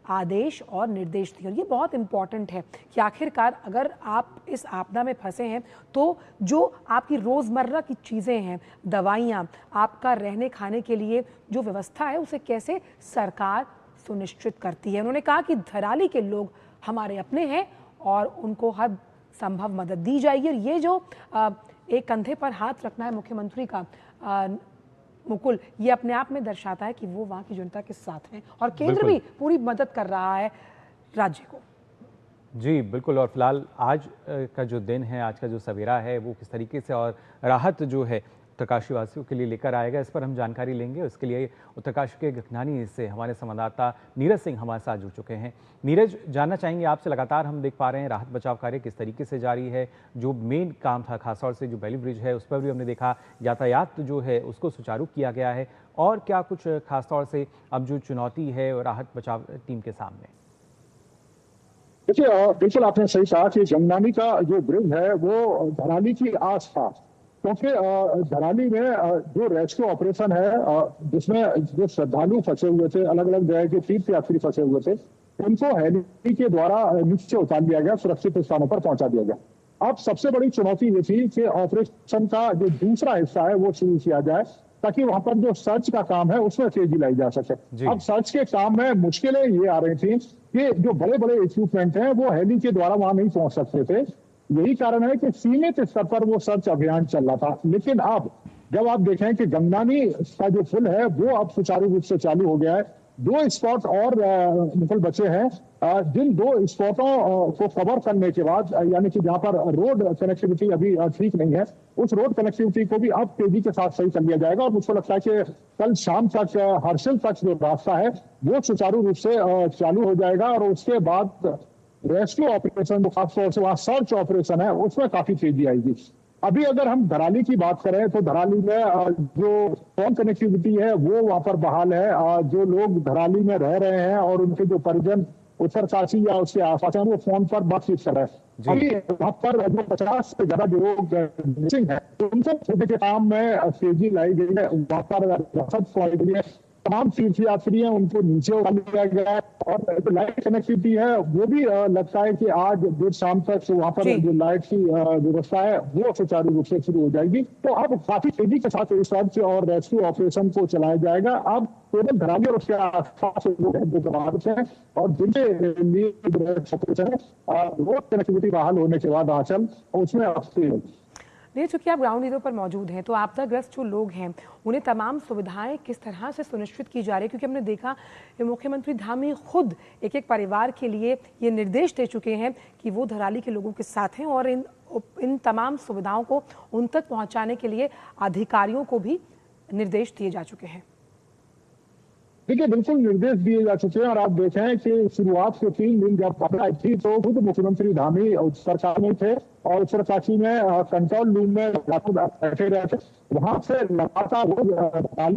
आदेश और निर्देश दिए। और ये बहुत इंपॉर्टेंट है कि आखिरकार अगर आप इस आपदा में फंसे हैं तो जो आपकी रोज़मर्रा की चीज़ें हैं, दवाइयाँ, आपका रहने खाने के लिए जो व्यवस्था है उसे कैसे सरकार सुनिश्चित करती है। उन्होंने कहा कि धराली के लोग हमारे अपने हैं और उनको हर संभव मदद दी जाएगी। और ये जो एक कंधे पर हाथ रखना है मुख्यमंत्री का मुकुल, ये अपने आप में दर्शाता है कि वो वहाँ की जनता के साथ हैं और केंद्र भी पूरी मदद कर रहा है राज्य को। जी बिल्कुल, और फिलहाल आज का जो दिन है, आज का जो सवेरा है वो किस तरीके से और राहत जो है उत्तरकाशी वासियों के लिए लेकर आएगा, इस पर हम जानकारी लेंगे। उसके लिए उत्तरकाशी के गखनानी से हमारे संवाददाता नीरज सिंह हमारे साथ जुड़ चुके हैं। नीरज, जानना चाहेंगे आपसे, लगातार हम देख पा रहे हैं राहत बचाव कार्य किस तरीके से जारी है। जो मेन काम था खासतौर से जो बैली ब्रिज है उस पर भी हमने देखा यातायात जो है उसको सुचारू किया गया है, और क्या कुछ खासतौर से अब जो चुनौती है राहत बचाव टीम के सामने? देखिए, बिल्कुल आपने सही कहा कि गंगनानी का जो ब्रिज है वो धराली की आसपास, क्योंकि धराली में जो रेस्क्यू ऑपरेशन है जिसमें जो श्रद्धालु फंसे हुए थे, अलग अलग जगह के तीर्थ यात्री फंसे हुए थे, उनको हेली के द्वारा नीचे उतार दिया गया, सुरक्षित स्थानों पर पहुंचा दिया गया। अब सबसे बड़ी चुनौती ये थी कि ऑपरेशन का जो दूसरा हिस्सा है वो शुरू किया जाए ताकि वहां पर जो सर्च का काम है उसमें तेजी लाई जा सके। अब सर्च के काम में मुश्किलें ये आ रही थी कि जो बड़े बड़े इक्विपमेंट हैं वो हेली के द्वारा वहां नहीं पहुंच सकते थे। यही कारण है कि सीमित स्तर पर वो सर्च अभियान चल रहा था। लेकिन अब जब आप देखें कि गंगनानी का जो पुल है वो अब सुचारू रूप से चालू हो गया है, 2 स्पॉट और निकल बचे हैं, जिन 2 स्पॉटों को कवर करने के बाद, यानी कि जहां पर रोड कनेक्टिविटी अभी ठीक नहीं है, उस रोड कनेक्टिविटी को भी अब तेजी के साथ सही कर लिया जाएगा। और मुझको लगता है कि कल शाम तक हर्षिल तक जो रास्ता है वो सुचारू रूप से चालू हो जाएगा और उसके बाद रेस्क्यू ऑपरेशन, खासतौर से वहां सर्च ऑपरेशन है, उसमें काफी तेजी आएगी। अभी अगर हम धराली की बात करें तो धराली में जो फोन कनेक्टिविटी है वो वहां पर बहाल है। जो लोग धराली में रह रहे हैं और उनके जो परिजन उत्तरकाशी या उसके आसपास हैं वो फोन पर बातचीत कर रहे हैं। अभी वहां पर जो 50 से ज्यादा जो लोग मिसिंग है उनको खोजने के काम में तेजी लाई गई है। वहां पर रसद पहुंच गई है, तमाम तीर्थ यात्री हैं उनको नीचे उतार लिया गया है और जो लाइट कनेक्टिविटी है वो भी लगता है कि आज देर शाम तक वहां पर जो लाइट की व्यवस्था है वो सुचारू रूप से शुरू हो जाएगी। तो अब काफी तेजी के साथ सर्च और रेस्क्यू ऑपरेशन को चलाया जाएगा। अब केवल धराली और उसके आसपास लोग हैं जो प्रभावित हैं और जिनके लिए ऑपरेशन है रोड कनेक्टिविटी बहाल होने के बाद आंचल उसमें नहीं, चूंकि आप ग्राउंड जीरो पर मौजूद हैं तो आपदाग्रस्त जो लोग हैं उन्हें तमाम सुविधाएं किस तरह से सुनिश्चित की जा रही है, क्योंकि हमने देखा मुख्यमंत्री धामी खुद एक एक परिवार के लिए ये निर्देश दे चुके हैं कि वो धराली के लोगों के साथ हैं और इन तमाम सुविधाओं को उन तक पहुंचाने के लिए अधिकारियों को भी निर्देश दिए जा चुके हैं। देखिए, बिल्कुल निर्देश दिए जा चुके हैं और आप देखें कि शुरुआत के 3 दिन जब पकड़ आई थी तो खुद मुख्यमंत्री धामी उत्तरकाशी में थे और उत्तरकाशी में कंट्रोल रूम में बैठे रहे थे। वहां से लगातार लोग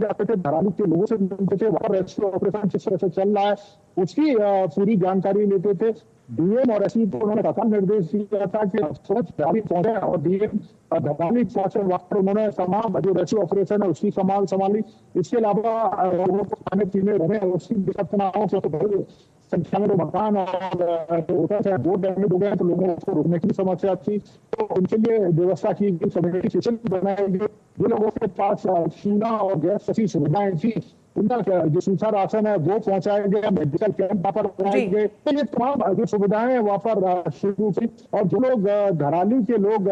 जाते थे, धराली के लोगों से मिलते थे, वहां रेस्क्यू ऑपरेशन किस तरह से चल रहा है उसकी पूरी जानकारी लेते थे। डीएम और एसपी को उन्होंने लगातार निर्देश दिया था कि तुरंत धराली पहुंचे और डीएम धराली पहुंचे वक्त उन्होंने तमाम जो रेस्क्यू ऑपरेशन है उसकी संभाली। इसके अलावा लोगों को खाने पीने रहने उसकी दिक्कत ना हो, क्योंकि संख्या में मकान और बोर्ड डैमेज हो गए तो लोगों को रोकने की समस्या थी, तो उनके लिए व्यवस्था की गई, कम्युनिटी किचन बनाई गई। जो लोगों के पास चूल्हा और गैस जैसी सुविधाएं थी उनका जो सूखा राशन है वो पहुंचाया गया, मेडिकल कैंप वहाँ पर बनाए गए। तो ये तमाम जो सुविधाएं वहाँ पर शुरू की और जो लोग धराली के लोग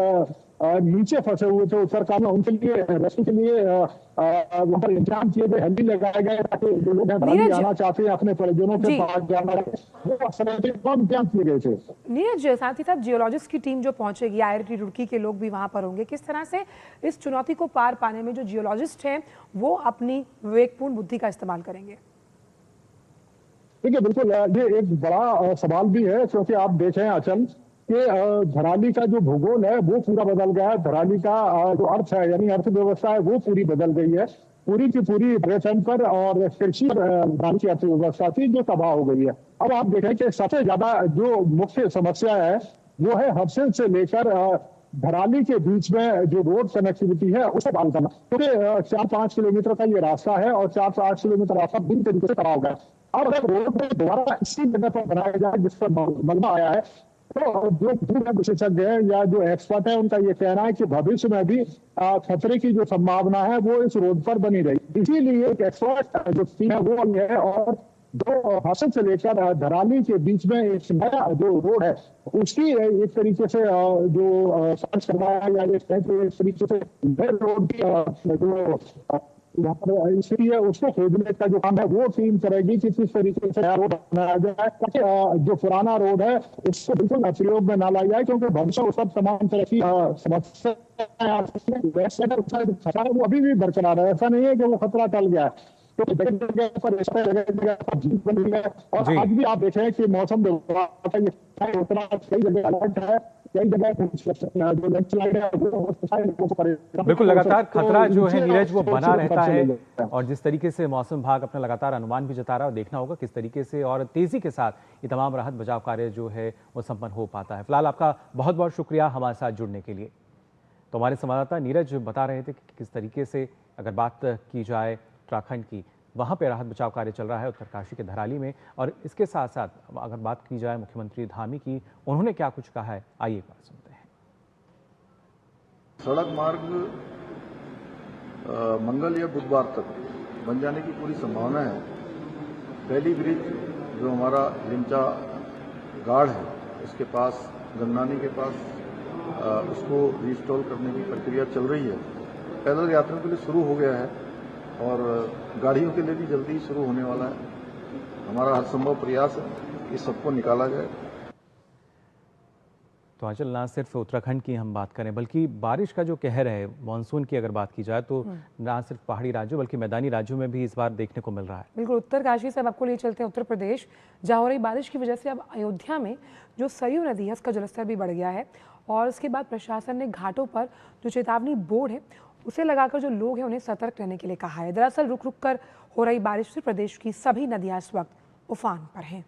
नीचे फंसे हुए थे उत्तरकाशी में उनके लिए रेस्क्यू के लिए वहाँ पर इंतजाम किए गए, हेली लगाए गए ताकि जो लोग धराली आना चाहते हैं अपने परिजनों के पास जाना वो इंतजाम किए गए थे। नीरज, साथ ही साथ जियोलॉजिस्ट की टीम जो पहुंचेगी, IIT रुड़की के लोग भी वहां पर होंगे, किस तरह से इस चुनौती को पार पाने में जो जियोलॉजिस्ट हैं वो अपनी विवेकपूर्ण बुद्धि का इस्तेमाल करेंगे? देखिए, बिल्कुल ये एक बड़ा सवाल भी है, क्योंकि आप देखें अचल कि धराली का जो भूगोल है वो पूरा बदल गया है। धराली का जो अर्थ है यानी अर्थव्यवस्था है वो पूरी बदल गई है, पूरी की पूरी पर्यटन पर और कृषि धराली की अर्थव्यवस्था थी जो तबाह हो गई है। अब आप देखें कि सबसे ज्यादा जो मुख्य समस्या है वो है हफसिल से लेकर धराली के बीच में जो रोड कनेक्टिविटी है उसे बहाल करना, क्योंकि 4-5 किलोमीटर का ये रास्ता है और 4 से 8 किलोमीटर रास्ता बुरी तरीके से तबाह हो गया। अब अगर रोड में दोबारा इसी जगह पर बनाया जाए जिस पर मलबा आया है तो जो भूमि विशेषज्ञ है या जो एक्सपर्ट है उनका ये कहना है कि भविष्य में भी खतरे की जो संभावना है वो इस रोड पर बनी रही। इसीलिए एक एक्सपर्ट जो टीम है वो है और जो हासिल से लेकर धराली के बीच में एक नया जो रोड है उसकी एक तरीके से जो सर्च करवाया या एक तरीके से नए रोड की जो यहाँ पर इसलिए उसको खोजने का जो काम है वो टीम करेगी कि किस तरीके से नया रोड बनाया जाए ताकि जो पुराना रोड है उसको बिल्कुल प्रयोग में ना लाया जाए, क्योंकि भविष्य में सब तमाम तरह की समस्या वो अभी भी बरकरार है। ऐसा नहीं है कि वो खतरा टल गया है, तो जगह पर बन गया। और आज भी आप देखें कि मौसम विभाग कई जगह अलर्ट है, कई जगह जो लैंडस्लाइड है बिल्कुल लगातार खतरा जो है नीरज वो बना रहता है। और जिस तरीके से मौसम विभाग अपना लगातार अनुमान भी जता रहा है और देखना होगा किस तरीके से और तेजी के साथ ये तमाम राहत बचाव कार्य जो है वो संपन्न हो पाता है। फिलहाल आपका बहुत बहुत शुक्रिया हमारे साथ जुड़ने के लिए। तो हमारे संवाददाता नीरज बता रहे थे कि किस तरीके से अगर बात की जाए उत्तराखंड की, वहाँ पे राहत बचाव कार्य चल रहा है उत्तरकाशी के धराली में, और इसके साथ साथ अगर बात की जाए मुख्यमंत्री धामी की, उन्होंने क्या कुछ कहा है, आइए एक बार सुनते हैं। सड़क मार्ग मंगल या बुधवार तक बन जाने की पूरी संभावना है। पहली ब्रिज जो हमारा लिंचा गाड़ है उसके पास गंगनानी के पास उसको रिस्टॉल करने की प्रक्रिया चल रही है। पैदल यात्रियों के लिए शुरू हो गया है और गाड़ियों के लिए भी जल्दी शुरू होने वाला है। हमारा हर संभव प्रयास है कि सबको निकाला जाए। तो आंचल, ना सिर्फ उत्तराखंड की हम बात करें बल्कि बारिश का जो कहर है मानसून की अगर बात की जाए तो ना सिर्फ पहाड़ी राज्यों बल्कि मैदानी राज्यों में भी इस बार देखने को मिल रहा है। बिल्कुल, उत्तरकाशी से अब आपको ले चलते हैं उत्तर प्रदेश, जहाँ हो रही बारिश की वजह से अब अयोध्या में जो सरयू नदी है उसका जलस्तर भी बढ़ गया है और उसके बाद प्रशासन ने घाटों पर जो चेतावनी बोर्ड है उसे लगाकर जो लोग हैं उन्हें सतर्क रहने के लिए कहा है। दरअसल रुक रुक कर हो रही बारिश से प्रदेश की सभी नदियां इस वक्त उफान पर हैं।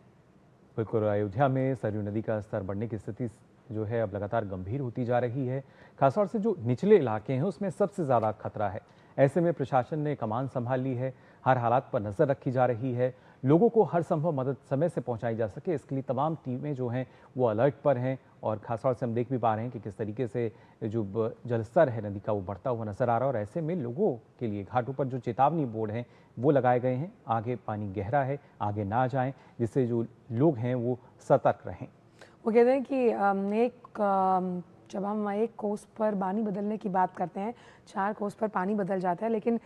बिल्कुल, अयोध्या में सरयू नदी का स्तर बढ़ने की स्थिति जो है अब लगातार गंभीर होती जा रही है। खासतौर से जो निचले इलाके हैं उसमें सबसे ज़्यादा खतरा है। ऐसे में प्रशासन ने कमान संभाल ली है, हर हालात पर नज़र रखी जा रही है, लोगों को हर संभव मदद समय से पहुंचाई जा सके इसके लिए तमाम टीमें जो हैं वो अलर्ट पर हैं। और खासतौर से हम देख भी पा रहे हैं कि किस तरीके से जो जलस्तर है नदी का वो बढ़ता हुआ नजर आ रहा है। और ऐसे में लोगों के लिए घाटों पर जो चेतावनी बोर्ड हैं वो लगाए गए हैं, आगे पानी गहरा है, आगे ना जाएं, जिससे जो लोग हैं वो सतर्क रहें। वो कहते हैं कि एक जब हम एक कोस पर पानी बदलने की बात करते हैं, 4 कोस पर पानी बदल जाता है, लेकिन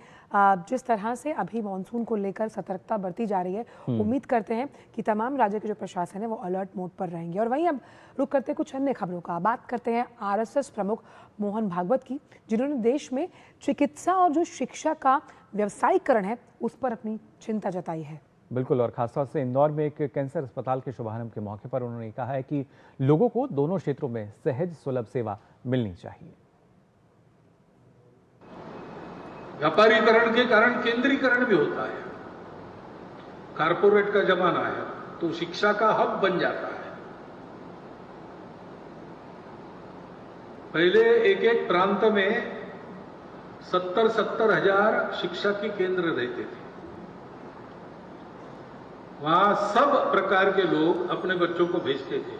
जिस तरह से अभी मानसून को लेकर सतर्कता बरती जा रही है, उम्मीद करते हैं कि तमाम राज्य के जो प्रशासन है वो अलर्ट मोड पर रहेंगे। और वहीं अब रुक करते कुछ अन्य खबरों का, बात करते हैं आरएसएस प्रमुख मोहन भागवत की, जिन्होंने देश में चिकित्सा और जो शिक्षा का व्यवसायीकरण है उस पर अपनी चिंता जताई है। बिल्कुल, और खासतौर से इंदौर में एक कैंसर अस्पताल के शुभारंभ के मौके पर उन्होंने कहा है कि लोगों को दोनों क्षेत्रों में सहज सुलभ सेवा मिलनी चाहिए। व्यापारीकरण के कारण केंद्रीकरण भी होता है, कारपोरेट का जमाना है तो शिक्षा का हब बन जाता है। पहले एक एक प्रांत में 70-70 हजार शिक्षा के केंद्र रहते थे, वहां सब प्रकार के लोग अपने बच्चों को भेजते थे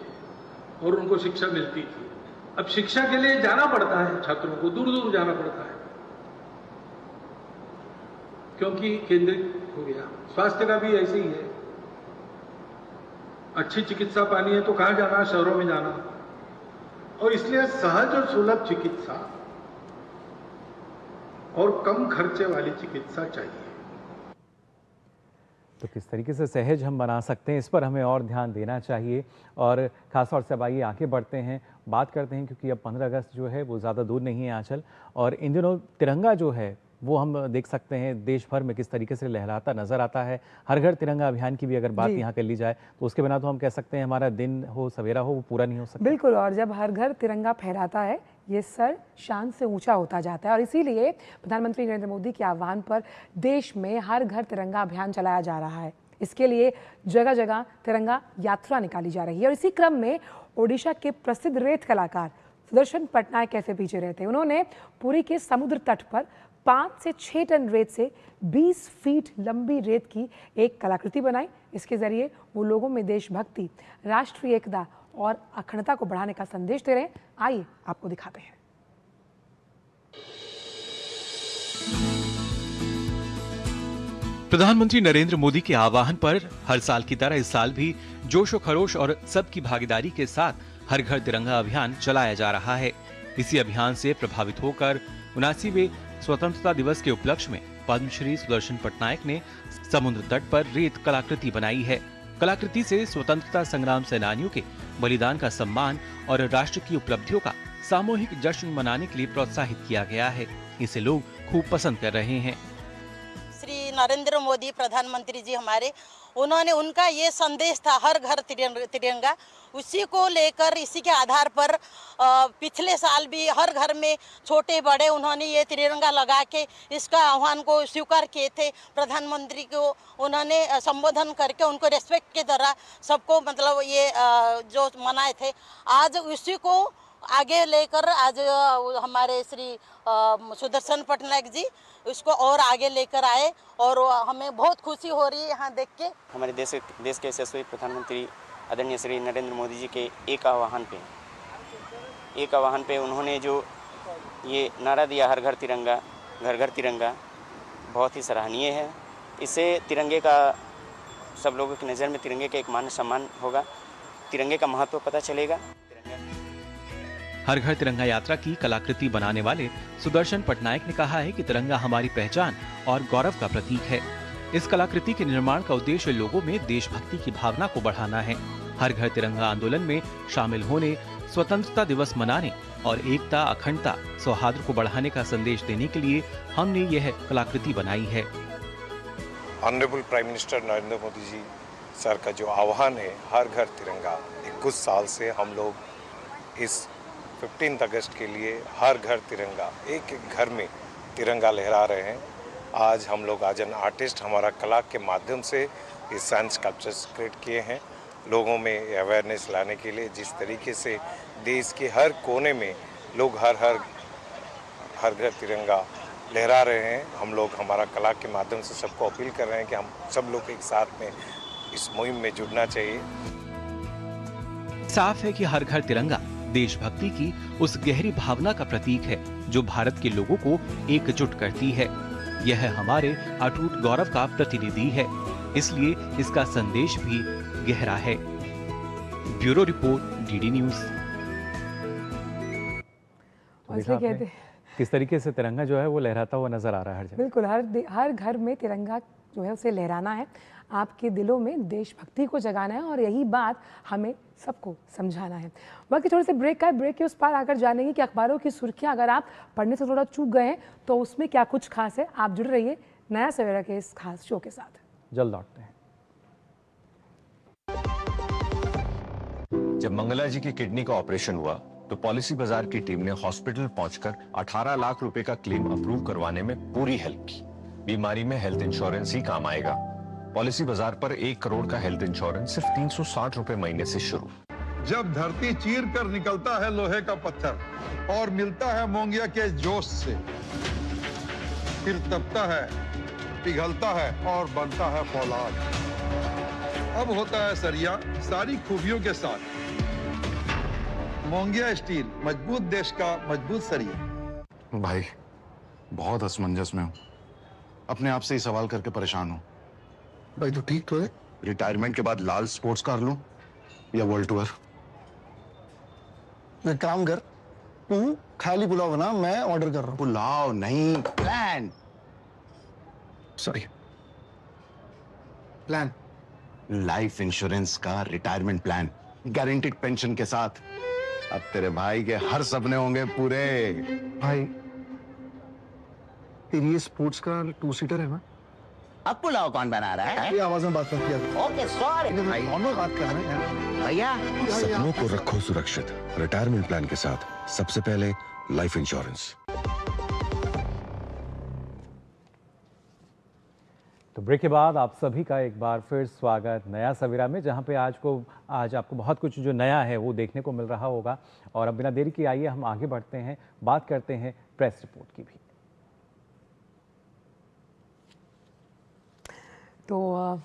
और उनको शिक्षा मिलती थी। अब शिक्षा के लिए जाना पड़ता है, छात्रों को दूर दूर जाना पड़ता है क्योंकि केंद्रित हो गया। स्वास्थ्य का भी ऐसे ही है, अच्छी चिकित्सा पानी है तो कहां जाना, शहरों में जाना। और इसलिए सहज और सुलभ चिकित्सा और कम खर्चे वाली चिकित्सा चाहिए। तो किस तरीके से सहज हम बना सकते हैं, इस पर हमें और ध्यान देना चाहिए। और खासतौर से अब आइए आगे बढ़ते हैं, बात करते हैं, क्योंकि अब 15 अगस्त जो है वो ज़्यादा दूर नहीं है आंचल, और इन दिनों तिरंगा जो है वो हम देख सकते हैं देश भर में किस तरीके से लहराता नजर आता है। हर घर तिरंगा अभियान की भी अगर बात यहाँ कर ली जाए तो उसके बिना तो हम कह सकते हैं हमारा दिन हो सवेरा हो वो पूरा नहीं हो सकता। बिल्कुल, और जब हर घर तिरंगा फहराता है ये सर शान से ऊंचा होता जाता है, और इसीलिए प्रधानमंत्री नरेंद्र मोदी के आह्वान पर देश में हर घर तिरंगा अभियान चलाया जा रहा है। इसके लिए जगह जगह तिरंगा यात्रा निकाली जा रही है। और इसी क्रम में ओडिशा के प्रसिद्ध रेत कलाकार सुदर्शन पटनायक कैसे पीछे रहते, उन्होंने पुरी के समुद्र तट पर 5 से 6 टन रेत से 20 फीट लंबी रेत की एक कलाकृति बनाई। इसके जरिए वो लोगों में देशभक्ति, राष्ट्रीय एकता और अखंडता को बढ़ाने का संदेश दे रहे हैं। आइए आपको दिखाते हैं। प्रधानमंत्री नरेंद्र मोदी के आह्वान पर हर साल की तरह इस साल भी जोश और खरोश और सबकी भागीदारी के साथ हर घर तिरंगा अभियान चलाया जा रहा है। इसी अभियान से प्रभावित होकर 79वें स्वतंत्रता दिवस के उपलक्ष्य में पद्मश्री सुदर्शन पटनायक ने समुद्र तट पर रेत कलाकृति बनाई है। कलाकृति से स्वतंत्रता संग्राम सेनानियों के बलिदान का सम्मान और राष्ट्र की उपलब्धियों का सामूहिक जश्न मनाने के लिए प्रोत्साहित किया गया है। इसे लोग खूब पसंद कर रहे हैं। श्री नरेंद्र मोदी प्रधानमंत्री जी हमारे, उन्होंने उनका ये संदेश था हर घर तिरंगा, उसी को लेकर इसी के आधार पर पिछले साल भी हर घर में छोटे बड़े उन्होंने ये तिरंगा लगा के इसका आह्वान को स्वीकार किए थे। प्रधानमंत्री को उन्होंने संबोधन करके उनको रेस्पेक्ट के द्वारा सबको मतलब ये जो मनाए थे, आज उसी को आगे लेकर आज हमारे श्री सुदर्शन पटनायक जी उसको और आगे लेकर आए और हमें बहुत खुशी हो रही है यहाँ देख के। हमारे देश के यशस्वी प्रधानमंत्री आदरणीय श्री नरेंद्र मोदी जी के एक आह्वान पे उन्होंने जो ये नारा दिया हर घर तिरंगा, घर घर तिरंगा, बहुत ही सराहनीय है। इससे तिरंगे का सब लोगों की नज़र में तिरंगे का एक मान सम्मान होगा, तिरंगे का महत्व पता चलेगा। हर घर तिरंगा यात्रा की कलाकृति बनाने वाले सुदर्शन पटनायक ने कहा है कि तिरंगा हमारी पहचान और गौरव का प्रतीक है। इस कलाकृति के निर्माण का उद्देश्य लोगों में देशभक्ति की भावना को बढ़ाना है। हर घर तिरंगा आंदोलन में शामिल होने, स्वतंत्रता दिवस मनाने और एकता, अखंडता, सौहार्द को बढ़ाने का संदेश देने के लिए हमने यह कलाकृति बनाई है। Honourable prime minister Narendra Modi ji sir का जो आह्वान है हर घर तिरंगा, 21 साल से हम लोग इस 15 अगस्त के लिए हर घर तिरंगा, एक एक घर में तिरंगा लहरा रहे हैं। आज हम लोग आज एन आर्टिस्ट हमारा कला के माध्यम से इस साइंस स्कल्पचर्स क्रिएट किए हैं लोगों में अवेयरनेस लाने के लिए। जिस तरीके से देश के हर कोने में लोग हर घर तिरंगा लहरा रहे हैं, हम लोग हमारा कला के माध्यम से सबको अपील कर रहे हैं कि हम सब लोग एक साथ में इस मुहिम में जुड़ना चाहिए। साफ है कि हर घर तिरंगा देशभक्ति की उस गहरी भावना का प्रतीक है जो भारत के लोगों को एकजुट करती है। यह हमारे अटूट गौरव का प्रतिनिधि है, इसलिए इसका संदेश भी गहरा है। Bureau report, DD news. इसलिए कहते हैं किस तरीके से तिरंगा जो है वो लहराता हुआ नजर आ रहा है हर जगह। बिल्कुल, हर घर में तिरंगा जो है उसे लहराना है, आपके दिलों में देशभक्ति को जगाना है और यही बात हमें सबको समझाना है। बाकी थोड़े से ब्रेक का, ब्रेक के उस पार आकर जानेंगे कि अखबारों की सुर्खियां अगर आप पढ़ने से थोड़ा चूक गए हैं तो उसमें क्या कुछ खास है। आप जुड़ रहिए नया सवेरा के इस खास शो के साथ। जल्द लौटते हैं। जब मंगला जी की किडनी का ऑपरेशन हुआ तो पॉलिसी बाजार की टीम ने हॉस्पिटल पहुंचकर 18 लाख रुपए का क्लेम अप्रूव करवाने में पूरी हेल्प की। बीमारी में हेल्थ इंश्योरेंस ही काम आएगा। पॉलिसी बाजार पर 1 करोड़ का हेल्थ इंश्योरेंस सिर्फ 360 रुपए महीने से शुरू। जब धरती चीर कर निकलता है लोहे का पत्थर और मिलता है मोंगिया के जोश से, फिर तपता है, पिघलता है और बनता है फौलाद। अब होता है सरिया सारी खूबियों के साथ। मोंगिया स्टील, मजबूत देश का मजबूत सरिया। भाई बहुत असमंजस में हूँ, अपने आप से ही सवाल करके परेशान हूँ। भाई तू ठीक तो है? रिटायरमेंट के बाद लाल स्पोर्ट्स कार लूं या वर्ल्ड टूर? एक काम कर, तू खाली पुलाव बना, मैं ऑर्डर कर रहा हूँ। पुलाव नहीं, plan. Sorry, plan. Life insurance का रिटायरमेंट प्लान, गारंटीड पेंशन के साथ। अब तेरे भाई के हर सपने होंगे पूरे। भाई तेरी ये स्पोर्ट्स का 2 सीटर है ना? अब पुलाव कौन बना रहा है? ये आवाज में बात मत किया। ओके सॉरी भाई, दोनों बात कर रहे हैं भैया। सपनों को रखो सुरक्षित रिटायरमेंट प्लान के साथ। सबसे पहले लाइफ इंश्योरेंस। तो ब्रेक के बाद आप सभी का एक बार फिर स्वागत नया सवेरा में, जहां पे आज आपको बहुत कुछ जो नया है वो देखने को मिल रहा होगा। और अब बिना देरी के आइए हम आगे बढ़ते हैं, बात करते हैं प्रेस रिपोर्ट की भी। तो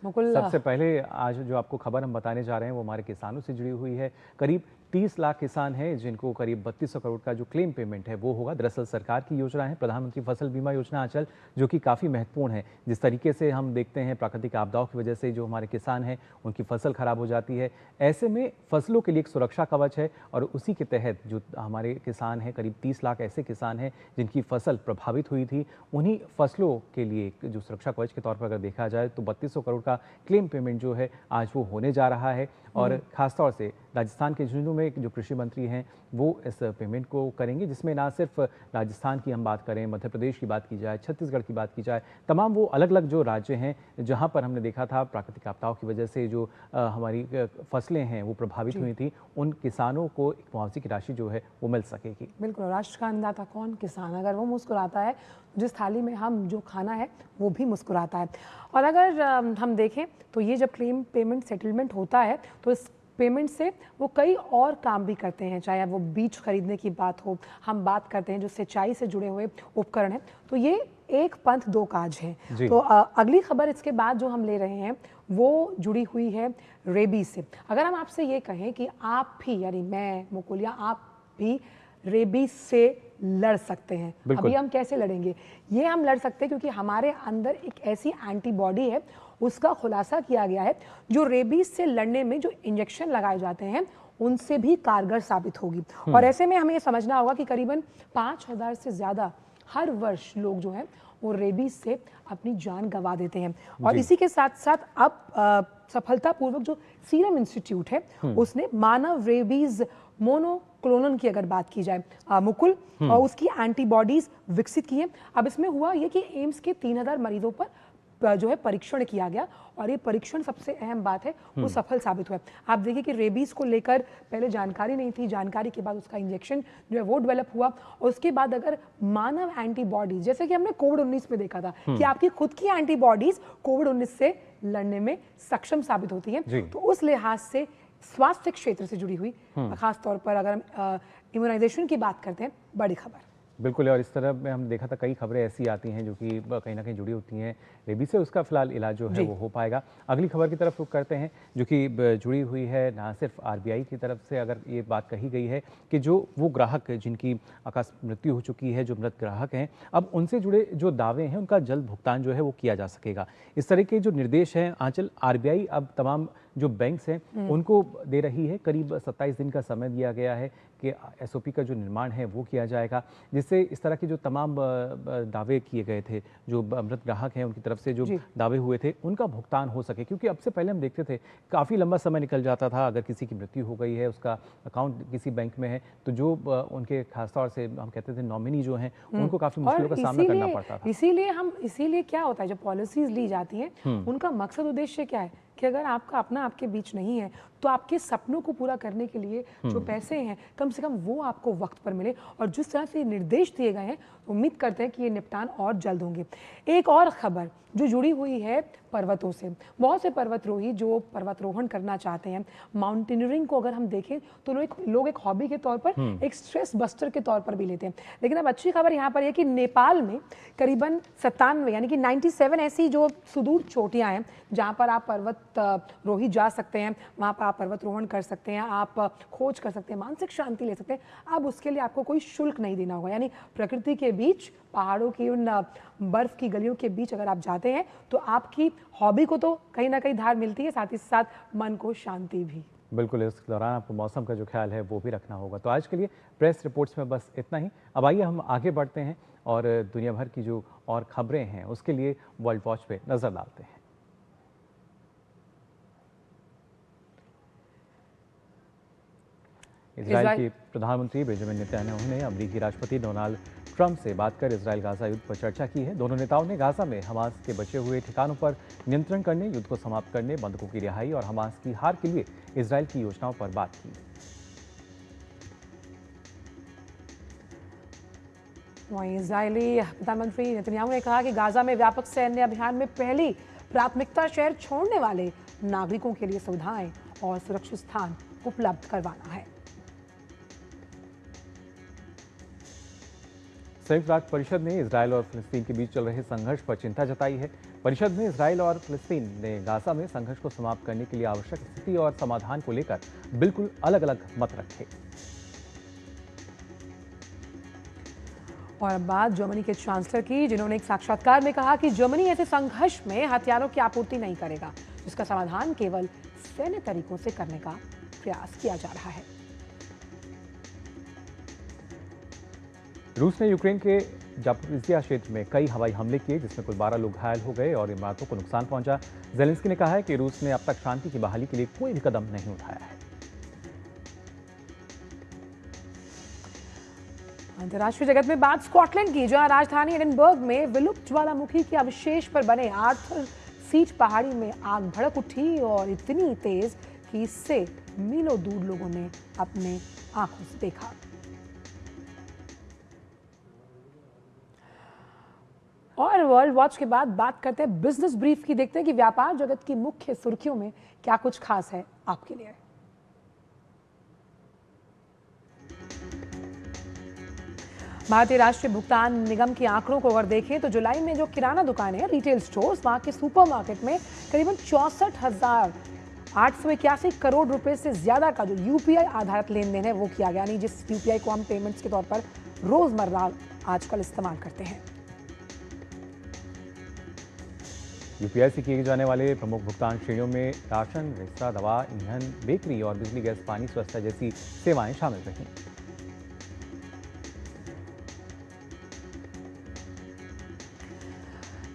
मुकुल, सबसे पहले आज जो आपको खबर हम बताने जा रहे हैं वो हमारे किसानों से जुड़ी हुई है। करीब 30 लाख किसान हैं जिनको करीब 3200 करोड़ का जो क्लेम पेमेंट है वो होगा। दरअसल सरकार की योजना है प्रधानमंत्री फसल बीमा योजना आंचल, जो कि काफ़ी महत्वपूर्ण है। जिस तरीके से हम देखते हैं प्राकृतिक आपदाओं की वजह से जो हमारे किसान हैं उनकी फसल खराब हो जाती है, ऐसे में फसलों के लिए एक सुरक्षा कवच है और उसी के तहत जो हमारे किसान हैं, करीब 30 लाख ऐसे किसान हैं जिनकी फसल प्रभावित हुई थी, उन्हीं फसलों के लिए जो सुरक्षा कवच के तौर पर अगर देखा जाए तो 3200 करोड़ का क्लेम पेमेंट जो है आज वो होने जा रहा है। और खासतौर से राजस्थान के झुंझुनू में जो कृषि मंत्री हैं वो इस पेमेंट को करेंगे, जिसमें ना सिर्फ राजस्थान की हम बात करें, मध्य प्रदेश की बात की जाए, छत्तीसगढ़ की बात की जाए, तमाम वो अलग अलग जो राज्य हैं जहां पर हमने देखा था प्राकृतिक आपदाओं की वजह से जो हमारी फसलें हैं वो प्रभावित हुई थी, उन किसानों को एक मुआवजे की राशि जो है वो मिल सकेगी। बिल्कुल, राष्ट्र का अन्नदाता कौन? किसान। अगर वो मुस्कुराता है, जिस थाली में हम जो खाना है वो भी मुस्कुराता है। और अगर हम देखें तो ये जब क्लेम पेमेंट सेटलमेंट होता है तो इस पेमेंट से वो कई और काम भी करते हैं, चाहे वो बीज खरीदने की बात हो, हम बात करते हैं जो सिंचाई से जुड़े हुए उपकरण हैं, तो ये एक पंथ दो काज है। तो अगली खबर इसके बाद जो हम ले रहे हैं वो जुड़ी हुई है रेबीज से। अगर हम आपसे ये कहें कि आप भी, यानी मैं, मुकुल, या आप भी रेबीज से लड़ सकते हैं, अभी हम कैसे लड़ेंगे? ये हम लड़ सकते हैं क्योंकि हमारे अंदर एक ऐसी एंटीबॉडी है, उसका खुलासा किया गया है, जो रेबीज से लड़ने में जो इंजेक्शन लगाए जाते हैं उनसे भी कारगर साबित होगी। और ऐसे में हमें ये समझना होगा कि करीबन 5000 से ज़्यादा हर वर्ष लोग जो हैं वो रेबीज से अपनी जान गंवा देते हैं। और इसी के साथ साथ अब सफलतापूर्वक जो सीरम इंस्टीट्यूट है उसने मानव रेबीज मोनोक्लोनल की अगर बात की जाए मुकुल, और उसकी एंटीबॉडीज विकसित की हैं। अब इसमें हुआ ये कि एम्स के 3000 मरीजों पर जो है परीक्षण किया गया और ये परीक्षण सबसे अहम बात है वो सफल साबित हुआ। आप देखिए कि रेबीज को लेकर पहले जानकारी नहीं थी, जानकारी के बाद उसका इंजेक्शन जो है वो डेवलप हुआ और उसके बाद अगर मानव एंटीबॉडीज, जैसे कि हमने कोविड-19 में देखा था कि आपकी खुद की एंटीबॉडीज कोविड-19 से लड़ने में सक्षम साबित होती है, तो उस लिहाज से स्वास्थ्य क्षेत्र से जुड़ी हुई खास तौर पर अगर हम इम्यूनाइजेशन की बात करते हैं, बड़ी खबर। बिल्कुल, और इस तरह में हम देखा था कई खबरें ऐसी आती हैं जो कि कहीं ना कहीं जुड़ी होती हैं रेबीज से, उसका फिलहाल इलाज जो है वो हो पाएगा। अगली खबर की तरफ रुख करते हैं जो कि जुड़ी हुई है ना सिर्फ आरबीआई की तरफ से, अगर ये बात कही गई है कि जो वो ग्राहक जिनकी आकस्मिक मृत्यु हो चुकी है, जो मृत ग्राहक हैं, अब उनसे जुड़े जो दावे हैं उनका जल्द भुगतान जो है वो किया जा सकेगा। इस तरह के जो निर्देश हैं आंचल, आरबीआई अब तमाम जो बैंक्स हैं उनको दे रही है। करीब 27 दिन का समय दिया गया है कि SOP का जो निर्माण है वो किया जाएगा, जिससे इस तरह के जो तमाम दावे किए गए थे, जो मृत ग्राहक हैं उनकी तरफ से जो दावे हुए थे, उनका भुगतान हो सके। क्योंकि अब से पहले हम देखते थे काफ़ी लंबा समय निकल जाता था, अगर किसी की मृत्यु हो गई है, उसका अकाउंट किसी बैंक में है, तो जो उनके खासतौर से हम कहते थे नॉमिनी जो हैं उनको काफ़ी मुश्किलों का सामना करना पड़ता था। इसीलिए क्या होता है, जब पॉलिसीज ली जाती हैं उनका मकसद उद्देश्य क्या है कि अगर आपका अपना आपके बीच नहीं है तो आपके सपनों को पूरा करने के लिए जो पैसे हैं कम से कम वो आपको वक्त पर मिले। और जिस तरह से निर्देश दिए गए हैं उम्मीद करते हैं कि ये निपटान और जल्द होंगे। एक और खबर जो जुड़ी हुई है पर्वतों से, बहुत से पर्वतरोही जो पर्वतारोहण करना चाहते हैं, माउंटेनियरिंग को अगर हम देखें तो लोग एक हॉबी के तौर पर, एक स्ट्रेस बस्टर के तौर पर भी लेते हैं। लेकिन अब अच्छी खबर यहाँ पर यह कि नेपाल में करीबन 97 यानी कि 97 ऐसी जो सुदूर चोटियाँ हैं जहाँ पर आप पर्वतारोही जा सकते हैं, वहाँ पर आप पर्वतारोहण कर सकते हैं, आप खोज कर सकते हैं, मानसिक शांति ले सकते हैं। अब उसके लिए आपको कोई शुल्क नहीं देना होगा। यानी प्रकृति के बीच, पहाड़ों की उन बर्फ की गलियों के बीच अगर आप जाते हैं तो आपकी हॉबी को तो कहीं ना कहीं धार मिलती है, साथ ही साथ मन को शांति भी। बिल्कुल, इस दौरान आपको मौसम का जो ख्याल है वो भी रखना होगा। तो आज के लिए प्रेस रिपोर्ट्स में बस इतना ही। अब आइए हम आगे बढ़ते हैं और दुनिया भर की जो और खबरें हैं उसके लिए वर्ल्ड वॉच पे नजर डालते हैं। इजराइल के प्रधानमंत्री बेंजामिन नेतन्याहू ने अमेरिकी राष्ट्रपति डोनाल्ड ट्रंप से बात कर इजराइल गाजा युद्ध पर चर्चा की है। दोनों नेताओं ने गाजा में हमास के बचे हुए ठिकानों पर नियंत्रण करने, युद्ध को समाप्त करने, बंधकों की रिहाई और हमास की हार के लिए इजराइल की योजनाओं पर बात की। वहीं इजरायली प्रधानमंत्री नेतन्याहू ने कहा कि गाजा में व्यापक सैन्य अभियान में पहली प्राथमिकता शहर छोड़ने वाले नागरिकों के लिए सुविधाएं और सुरक्षित स्थान उपलब्ध करवाना है। संयुक्त राष्ट्र परिषद ने इजराइल और फिलिस्तीन के बीच चल रहे संघर्ष पर चिंता जताई है। परिषद में इजराइल और फिलिस्तीन ने गाजा में संघर्ष को समाप्त करने के लिए आवश्यक स्थिति और समाधान को लेकर बिल्कुल अलग अलग मत रखे। और बात जर्मनी के चांसलर की, जिन्होंने एक साक्षात्कार में कहा कि जर्मनी ऐसे संघर्ष में हथियारों की आपूर्ति नहीं करेगा, जिसका समाधान केवल सैन्य तरीकों से करने का प्रयास किया जा रहा है। रूस ने यूक्रेन के जापोरिजिया क्षेत्र में कई हवाई हमले किए, जिसमें कुल 12 लोग घायल हो गए और इमारतों को नुकसान पहुंचा। जेलेंस्की ने कहा है कि रूस ने अब तक शांति की बहाली के लिए कोई भी कदम नहीं उठाया है। अंतर्राष्ट्रीय जगत में बात स्कॉटलैंड की, जहां राजधानी एडिनबर्ग में विलुप्त ज्वालामुखी के अवशेष पर बने आर्थर सीट पहाड़ी में आग भड़क उठी और इतनी तेज कि इससे मीलों दूर लोगों ने अपने आंखों से देखा। और वर्ल्ड वॉच के बाद बात करते हैं बिजनेस ब्रीफ की। देखते हैं कि व्यापार जगत की मुख्य सुर्खियों में क्या कुछ खास है आपके लिए। भारतीय राष्ट्रीय भुगतान निगम के आंकड़ों को अगर देखें तो जुलाई में जो किराना दुकानें हैं, रिटेल स्टोर्स, वहां के सुपरमार्केट में करीबन 64,881 करोड़ रुपए से ज्यादा का जो यूपीआई आधारित लेन देन है वो किया गया। यानी जिस यूपीआई को हम पेमेंट्स के तौर पर रोजमर्रा आजकल इस्तेमाल करते हैं। यूपीआई से किए जाने वाले प्रमुख भुगतान श्रेणियों में राशन, रेस्तरां, दवा, ईंधन, बेकरी और बिजली, गैस, पानी, स्वच्छता जैसी सेवाएं शामिल रहीं।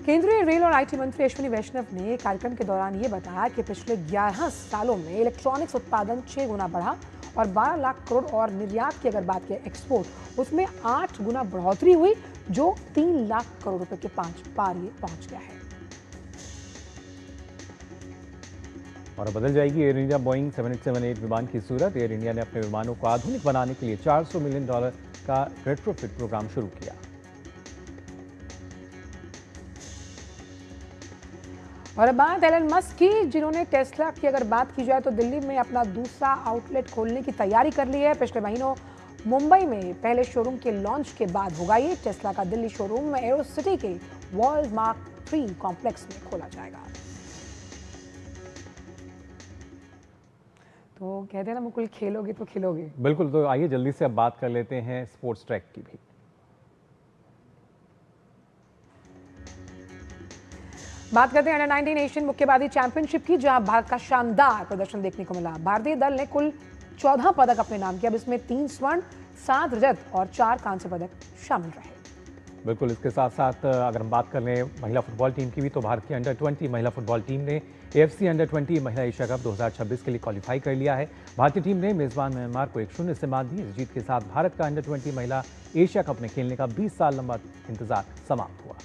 केंद्रीय रेल और आईटी मंत्री अश्विनी वैष्णव ने कार्यक्रम के दौरान ये बताया कि पिछले 11 सालों में इलेक्ट्रॉनिक्स उत्पादन 6 गुना बढ़ा और 12 लाख करोड़, और निर्यात की अगर बात करें एक्सपोर्ट, उसमें 8 गुना बढ़ोतरी हुई, जो 3 लाख करोड़ रुपए के पार ये पहुंच गया है। और बदल जाएगी एयर इंडिया बोइंग 787-8 विमान की सूरत। एयर इंडिया ने अपने विमानों को आधुनिक बनाने के लिए $400 मिलियन का रेट्रोफिट प्रोग्राम शुरू किया। और अब बात एलन मस्क की, जिन्होंने टेस्ला की अगर बात की जाए तो दिल्ली में अपना दूसरा आउटलेट खोलने की तैयारी कर ली है। पिछले महीनों मुंबई में पहले शोरूम के लॉन्च के बाद होगा ये। टेस्ला का दिल्ली शोरूम एरो सिटी के वर्ल्ड मार्क 3 कॉम्प्लेक्स में खोला जाएगा। तो कहते हैं ना मुकुल, खेलोगे तो खिलोगे। बिल्कुल, तो आइए जल्दी से अब बात कर लेते हैं स्पोर्ट्स ट्रैक की भी। बात करते हैं अंडर 19 एशियन मुक्केबाजी चैंपियनशिप की, जहां भारत का शानदार प्रदर्शन देखने को मिला। भारतीय दल ने कुल 14 पदक अपने नाम किया। अब इसमें 3 स्वर्ण, 7 रजत और 4 कांस्य पदक शामिल रहे। बिल्कुल, इसके साथ साथ अगर हम बात कर लें महिला फुटबॉल टीम की भी, तो भारत की अंडर 20 महिला फुटबॉल टीम ने AFC अंडर 20 महिला एशिया कप 2026 के लिए क्वालिफाई कर लिया है। भारतीय टीम ने मेजबान म्यांमार को 1-0 से मात दी। इस जीत के साथ भारत का अंडर 20 महिला एशिया कप में खेलने का 20 साल लंबा इंतजार समाप्त हुआ।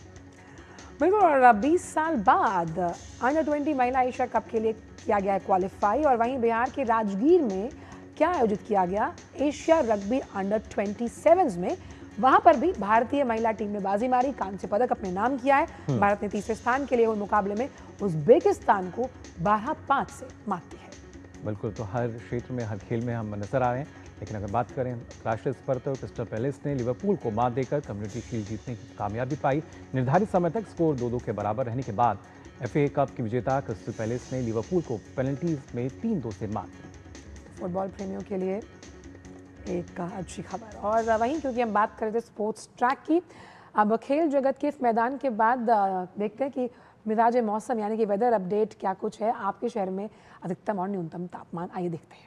बिल्कुल, और 20 साल बाद अंडर 20 महिला एशिया कप के लिए किया गया है क्वालिफाई। और वहीं बिहार के राजगीर में क्या आयोजित किया गया एशिया रग्बी अंडर 27 में, वहां पर भी भारतीय महिला टीम ने बाजी मारी, कांस्य पदक अपने नाम किया है। भारत ने तीसरे स्थान के लिए हुए मुकाबले में उज़्बेकिस्तान को 12-5 से मात दी है। बिल्कुल, तो हर क्षेत्र में, हर खेल में हम नजर आ रहे हैं। लेकिन अगर बात करें राष्ट्रीय स्तर पर, क्रिस्टल पैलेस ने लिवरपूल को मात देकर कम्युनिटी शील्ड जीतने की कामयाबी पाई। निर्धारित समय तक स्कोर 2-2 के बराबर रहने के बाद FA कप की विजेता क्रिस्टल पैलेस ने लिवरपूल को पेनल्टीज में 3-2 से मात दी। फुटबॉल प्रेमियों के लिए एक अच्छी खबर। और वहीं क्योंकि हम बात कर रहे थे स्पोर्ट्स ट्रैक की, अब खेल जगत के इस मैदान के बाद देखते हैं कि मिजाज मौसम यानी कि वेदर अपडेट क्या कुछ है आपके शहर में, अधिकतम और न्यूनतम तापमान। आइए देखते हैं।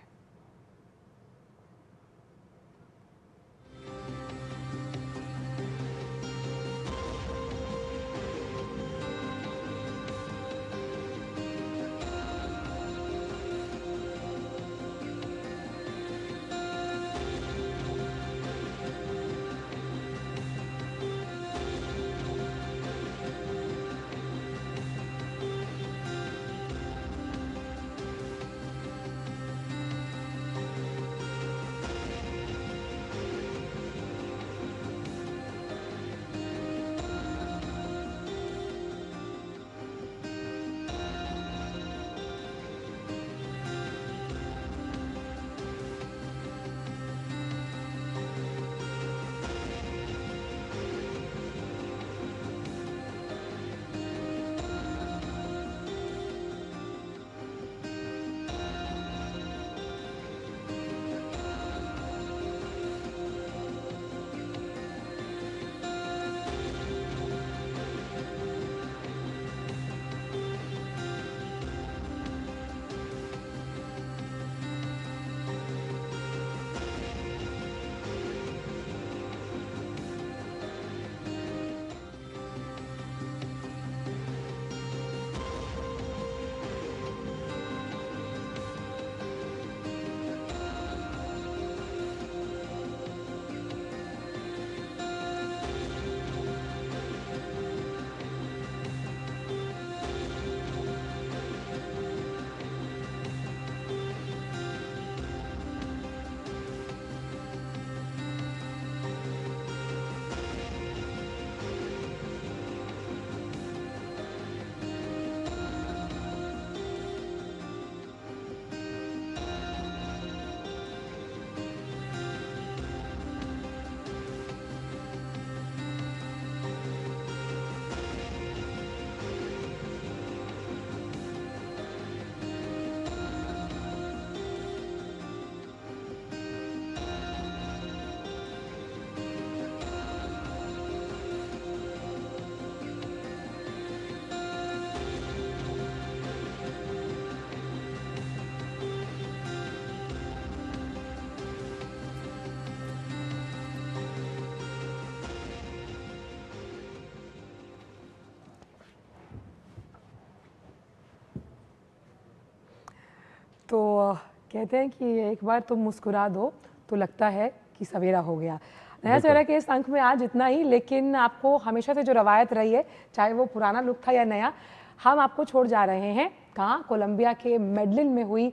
तो कहते हैं कि एक बार तुम मुस्कुरा दो तो लगता है कि सवेरा हो गया। नया सवेरा के इस अंक में आज इतना ही, लेकिन आपको हमेशा से जो रवायत रही है, चाहे वो पुराना लुक था या नया, हम आपको छोड़ जा रहे हैं कहाँ, कोलंबिया के मेडलिन में हुई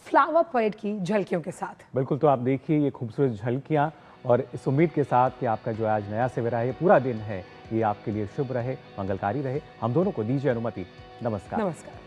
फ्लावर परेड की झलकियों के साथ। बिल्कुल, तो आप देखिए ये खूबसूरत झलकियाँ, और इस उम्मीद के साथ कि आपका जो आज नया सवेरा है, ये पूरा दिन है, ये आपके लिए शुभ रहे, मंगलकारी रहे। हम दोनों को दीजिए अनुमति। नमस्कार। नमस्कार।